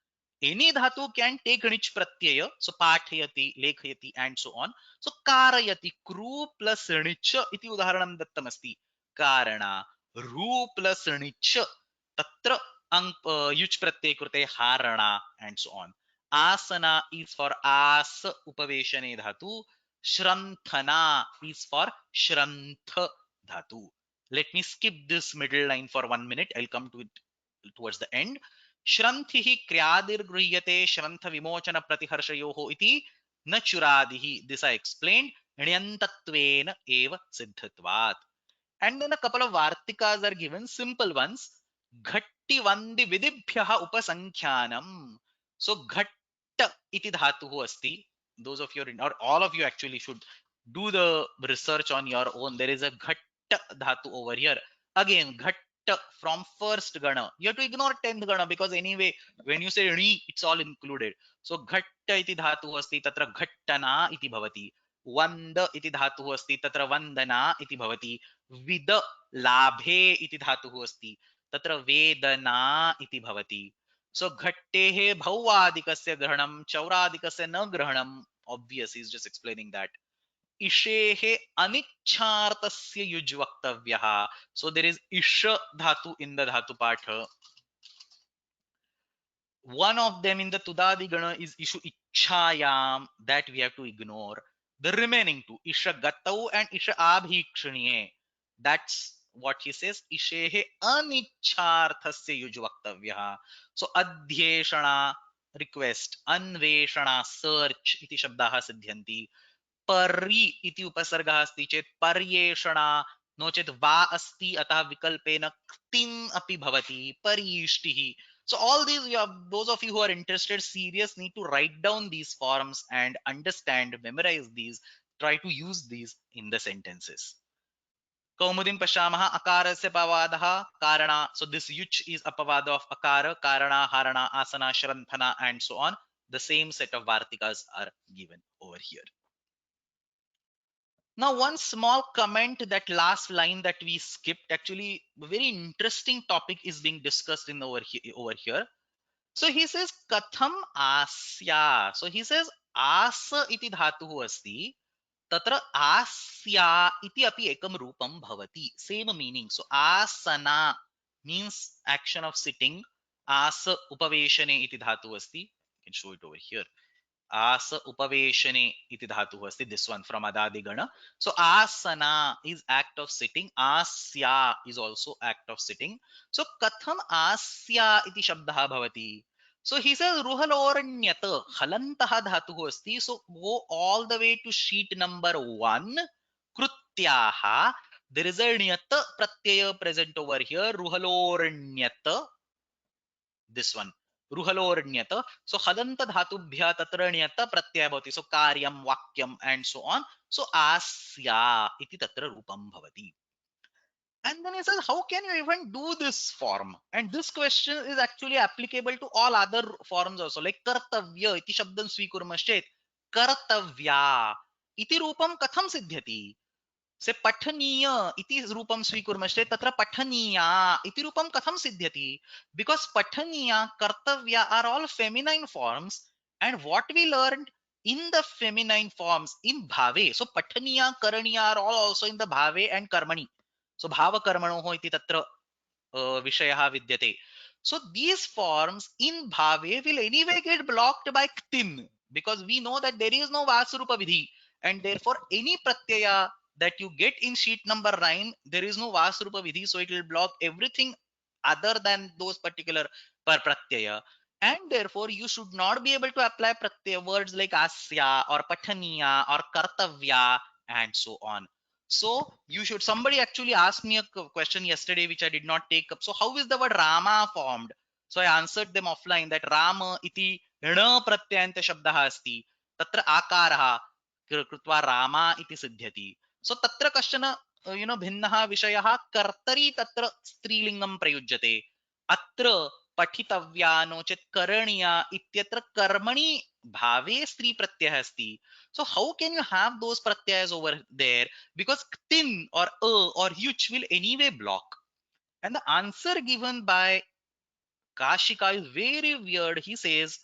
Any dhatu can take nich pratyaya. So pathayati, lekhayati, and so on. So karayati, kru plus nicha iti udaharanam dattamasti. Karana, ru plus nicha, tatra yuch pratyay krute harana, and so on. Asana is for as upaveshane dhatu. Shranthana is for shrantha dhatu. Let me skip this middle line for 1 minute. I'll come to it towards the end. Shrantihi kryadir gruhyate shrantha vimochana pratiharshayoho iti na churadihi. This I explained. Nyantatvena eva siddhatvat. And then a couple of vartikas are given, simple ones. Ghatti vandi vidibhyaha upasankhyanam. So ghatta iti dhatuhu asti. Those of you, or all of you actually should do the research on your own. There is a ghatta dhatu over here. Again, ghatta from first gana. You have to ignore 10th gana, because anyway, when you say ri, it's all included. So ghatta iti dhatuhu asti, tatra ghattana iti bhavati. Vanda iti dhatuhu asti, tatra vandana iti bhavati. With लाभे इति धातुः अस्ति, तत्र वेदना इति भवति. सो घट्टेः भौवादिकस्य ग्रहणं चौरादिकस्य न ग्रहणं. Obvious, he's just explaining that. इषेः अनिच्छार्थस्य युज् वक्तव्यः. So there is isha dhatu in the dhatu part. One of them in the tudadi gana is ishu ichhayam, that we have to ignore. The remaining two, isha gatau and isha abhikshaniye, that's what he says. Ishehe aniccharthasya yujvaktavyaha. So adhyeshana, request, anveshana, search iti shabdaha siddhyanti. Pari iti upasargah asti chet paryeshana, नो चेत वा अस्ति अतः विकल्पेन क्तिम् अपि भवति. परिष्टिः. So all these, you have, those of you who are interested, serious, need to write down these forms and understand, memorize these, try to use these in the sentences. Kaumudim pashyamah akarasya pavadaha karana. So this yuch is apavada of akara, karana, harana, asana, shranthana, and so on. The same set of vartikas are given over here. Now, one small comment, that last line that we skipped, actually, a very interesting topic is being discussed in over here. So he says, Katham asya. So he says, asa iti dhatuhu asti. Tatra asya iti api ekam rupam bhavati. Same meaning. So asana means action of sitting. Asa upaveshane iti dhatu asti. You can show it over here. Asa upaveshane iti dhatu asti. This one from Adadigana. So asana is act of sitting. Asya is also act of sitting. So katham asya iti shabdah bhavati. So he says ruhaloranyata halantaha dhatuh asti. So go all the way to sheet number 1. Krutyaha. There is a nyata pratyaya present over here. Ruhaloranyata. This one. Ruhaloranyata. So halanta dhatubhya tatra nyata pratyaya bhavati. So karyam, vakyam, and so on. So asya iti tatra rupam bhavati. And then he says, how can you even do this form? And this question is actually applicable to all other forms also. Like kartavya iti shabdam swikurmashchet. Kartavya iti rupam katham siddhyati. से पठनीय इति रूपम स्वीकुर्मश्चेत् तत्र पठनीया इति रूपम कथम सिद्ध्यति because पठनीया कर्तव्या are all feminine forms and what we learned in the feminine forms in bhave, so पठनीया करनीया are all also in the bhave and karmani, so bhava karmanoh iti tatra vishayah vidyate. So these forms in bhave will anyway get blocked by ktin because we know that there is no vasrupa vidhi, and therefore any pratyaya that you get in sheet number 9, there is no vasrupa vidhi, so it will block everything other than those particular per pratyaya, and therefore you should not be able to apply pratyaya words like asya or pathaniya or kartavya and so on. So you should, somebody actually asked me a question yesterday which I did not take up. So how is the word Rama formed? So I answered them offline that Rama iti na pratyayanta shabdah asti. Tatra akaraha कृत्वा रामा इति सिद्ध्यति. सो तत्र कश्चन भिन्नः विषयः कर्तरि तत्र स्त्रीलिङ्गं प्रयुज्यते. अत्र पठितव्या नो चेत् करणीया इत्यत्र कर्मणि भावे स्त्री प्रत्ययः अस्ति. So how can you have those pratyayas over there? Because ktin or or yuch will anyway block. And the answer given by Kashika is very weird. He says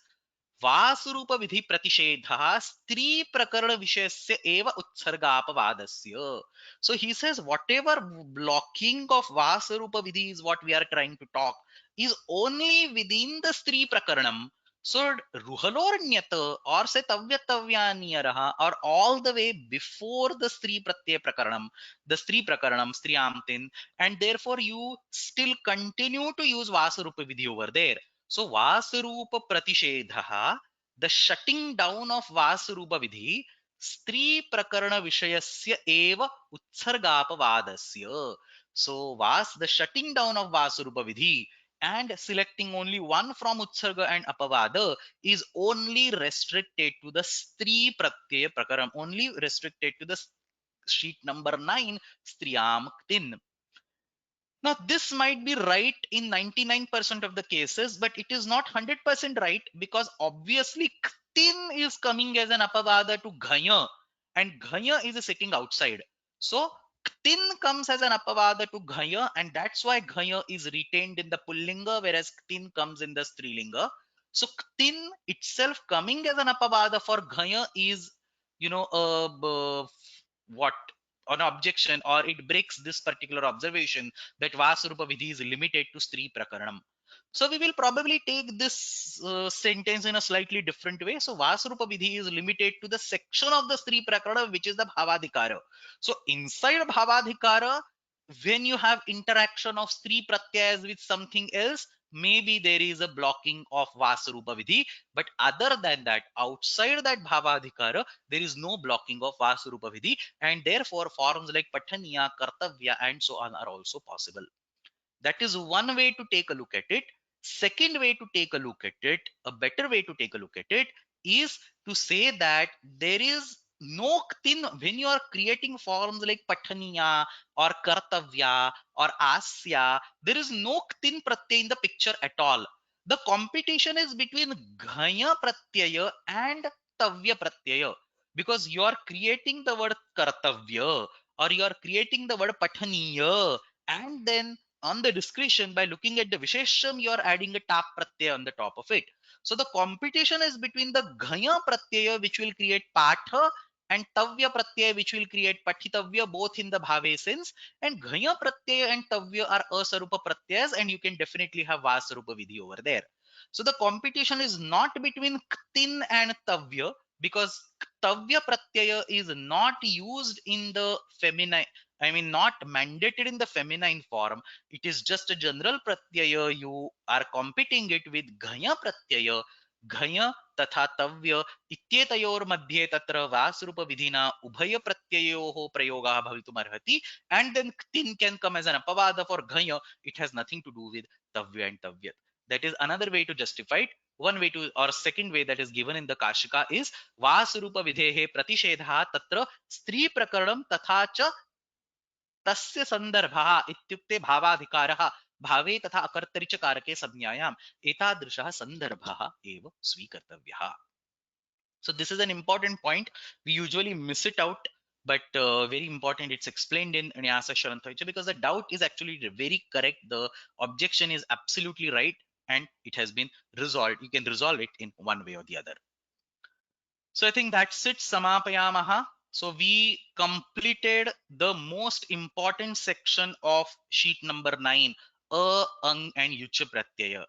वासरूप विधि प्रतिषेधः स्त्री प्रकरण विषयस्य एव उत्सर्गापवादस्य. So he says whatever blocking of vasarupa vidhi is what we are trying to talk is only within the stri prakaranam. So ruhalornyata or say tavyatavyaniyaraha or all the way before the stri pratyay prakaranam, the stri prakaranam striyamtin, and therefore you still continue to use vasarupa vidhi over there. So Vasarupa Pratishedha, the shutting down of Vasarupa Vidhi, Stri Prakarana Vishayasya eva Utsargapavadasya. So the shutting down of Vasarupa Vidhi and selecting only one from Utsarga and Apavada is only restricted to the Stri Pratyaya Prakaram, only restricted to the sheet number 9, Striyam Ktin. Now, this might be right in 99% of the cases, but it is not 100% right because obviously ktin is coming as an apavada to ghaya and ghaya is sitting outside. So, ktin comes as an apavada to ghaya and that's why ghaya is retained in the pullinga whereas ktin comes in the strilinga. So, ktin itself coming as an apavada for ghaya is, what? An objection, or it breaks this particular observation that Vasarupa Vidhi is limited to Stri Prakaranam. So we will probably take this sentence in a slightly different way. So Vasarupa Vidhi is limited to the section of the Stri Prakarana which is the Bhavadhikara. So inside Bhavadhikara, when you have interaction of Stri Pratyayas with something else, maybe there is a blocking of Vasarupa Vidhi. But other than that, outside that Bhavadhikara, there is no blocking of Vasarupa Vidhi, and therefore forms like Pathaniya, Kartavya, and so on are also possible. That is one way to take a look at it. Second way to take a look at it, a better way to take a look at it, is to say that there is no ktin when you are creating forms like pathaniya or kartavya or asya. There is no ktin pratyay in the picture at all. The competition is between ghaya pratyaya and tavya pratyaya, because you are creating the word kartavya or you are creating the word pathaniya, and then on the discretion, by looking at the vishesham, you are adding a tap pratyaya on the top of it. So the competition is between the ghaya pratyaya, which will create patha, and tavya pratyaya, which will create pathitavya, both in the bhave sense. And ghaya pratyaya and tavya are asarupa pratyayas, and you can definitely have vasarupa vidhi over there. So the competition is not between ktin and tavya, because tavya pratyaya is not used in the feminine, I mean, not mandated in the feminine form. It is just a general pratyaya. You are competing it with ghaya pratyaya. Ghaya तथा तव्य इत्येतयोर मध्ये तत्र वासरूप विधिना उभय प्रत्ययोः प्रयोगः भवितुमर्हति, and then ktin can come as an apavada for ghaya. It has nothing to do with tavya and tavyat. That is another way to justify it. One way to, or second way that is given in the Kashika is वासरूप विधेः प्रतिषेधः तत्र स्त्री प्रकरणं तथा च तस्य संदर्भः इत्युक्ते भावाधिकारः भावे तथा अकर्तरि च कारके संज्ञायाम् एतादृशः संदर्भः एव स्वीकर्तव्यः. So this is an important point. We usually miss it out, but very important. It's explained in Nyasa Sharanthoicha, because the doubt is actually very correct. The objection is absolutely right, and it has been resolved. You can resolve it in one way or the other. So I think that's it. Samapayamaha. So we completed the most important section of sheet number 9, ang, and yucha pratyaya.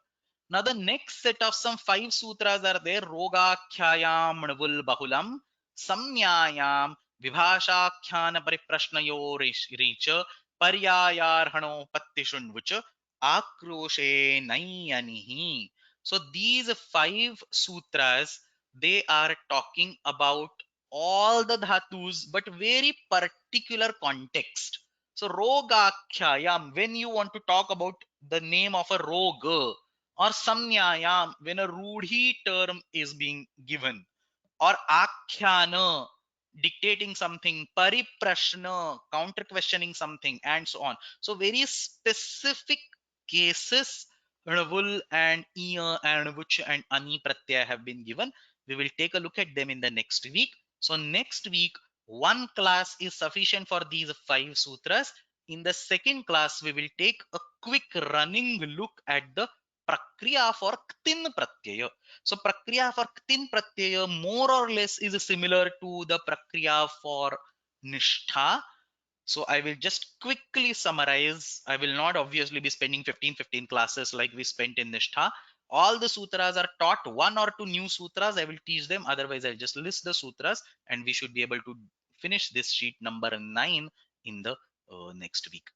Now the next set of some 5 sutras are there. Rogakhyayam manvul bahulam, samnyayam vibhashakhyana pariprashnayo richa, paryayarhano pattishunvucha, akroshe nayanihi. So these 5 sutras, they are talking about all the dhatus, but very particular context. So rogakhyayam, when you want to talk about the name of a roga, or samnyayam, when a rudhi term is being given, or akhyana, dictating something, pariprashna, counter questioning something, and so on. So very specific cases, vul and iya and vuch and ani pratyaya have been given. We will take a look at them in the next week. So next week, one class is sufficient for these 5 sutras. In the second class, we will take a quick running look at the prakriya for ktin pratyaya. So prakriya for ktin pratyaya more or less is similar to the prakriya for nishtha. So I will just quickly summarize. I will not obviously be spending 15 classes like we spent in nishtha. All the sutras are taught, one or two new sutras I will teach them. Otherwise, I'll just list the sutras, and we should be able to finish this sheet number 9 in the next week.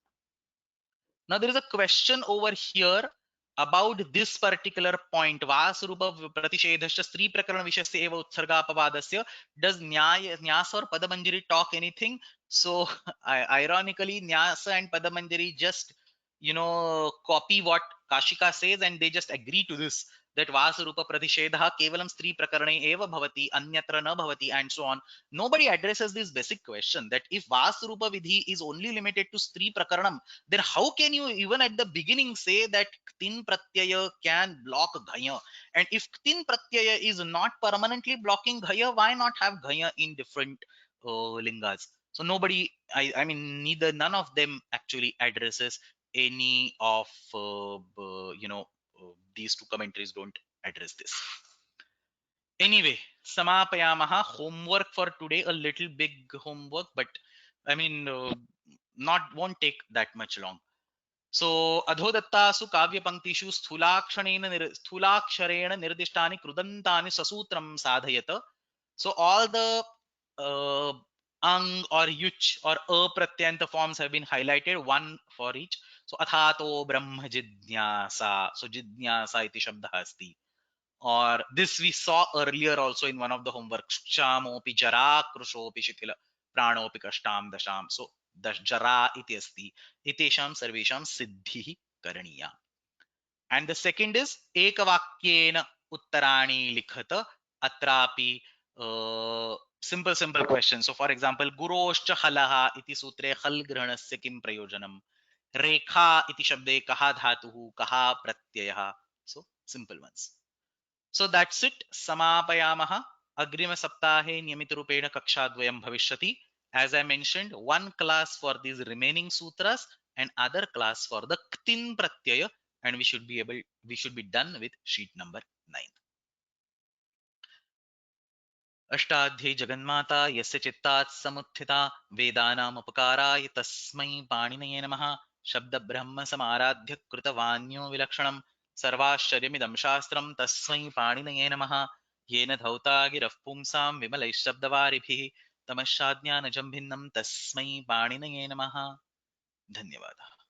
Now there is a question over here about this particular point. Vasarupa pratishedhasya stri prakarana vishasya eva utsargapavadasya. Does Nyasa or Padamanjari talk anything? So ironically, Nyasa and Padamanjari just copy what Kashika says, and they just agree to this, that Vasarupa pratishedha kevalam stri prakarane eva bhavati anyatra na bhavati, and so on. Nobody addresses this basic question, that if Vasarupa vidhi is only limited to stri prakaranam, then how can you even at the beginning say that ktin pratyaya can block ghaya? And if ktin pratyaya is not permanently blocking ghaya, why not have ghaya in different lingas? So nobody, I mean, none of them actually addresses any of these two commentaries don't address this. Anyway, samapayamaha. Homework for today, a little big homework, but I mean, not won't take that much long. So अधोदत्तासु काव्यपङ्क्तिषु स्थूलाक्षरेण निर्दिष्टानि कृदन्तानि ससूत्रं साधयत. So all the ang or yuch or a pratyanta forms have been highlighted, one for each. So athato brahma jidnyasa. So jidnyasa iti shabdha asti. Or this we saw earlier also in one of the homeworks. Kshamopi jara krushopi shithila pranopi kashtam dasham. So dash jara iti asti. Itesham sarvesham siddhi karaniya. And the second is ekavakyena uttarani लिखत. अत्रापि simple question. So for example, गुरोश्च हलः इति सूत्रे हल ग्रहणस्य किं प्रयोजनम्? रेखा इति शब्दे कः धातुः, कः प्रत्ययः? So simple ones. So that's it. समापयामः. अग्रिमसप्ताहे नियमितरूपेण कक्षाद्वयं भविष्यति. As I mentioned, one class for these remaining sutras and other class for the ktin pratyaya, and we should be done with sheet number 9. अष्टाध्यै जगन्माता यस्य चित्तात् समुत्थिता वेदानाम् उपकाराय तस्मै पाणिनये नमः. शब्दब्रह्म समाराध्य कृतवान्यो विलक्षणं सर्वाश्चर्यमिदं शास्त्रं तस्मै पाणिनये नमः. येन धौता गिरः पुंसां विमलैः शब्दवारिभिः तमश्चाज्ञानजं भिन्नं तस्मै पाणिनये नमः. धन्यवादः.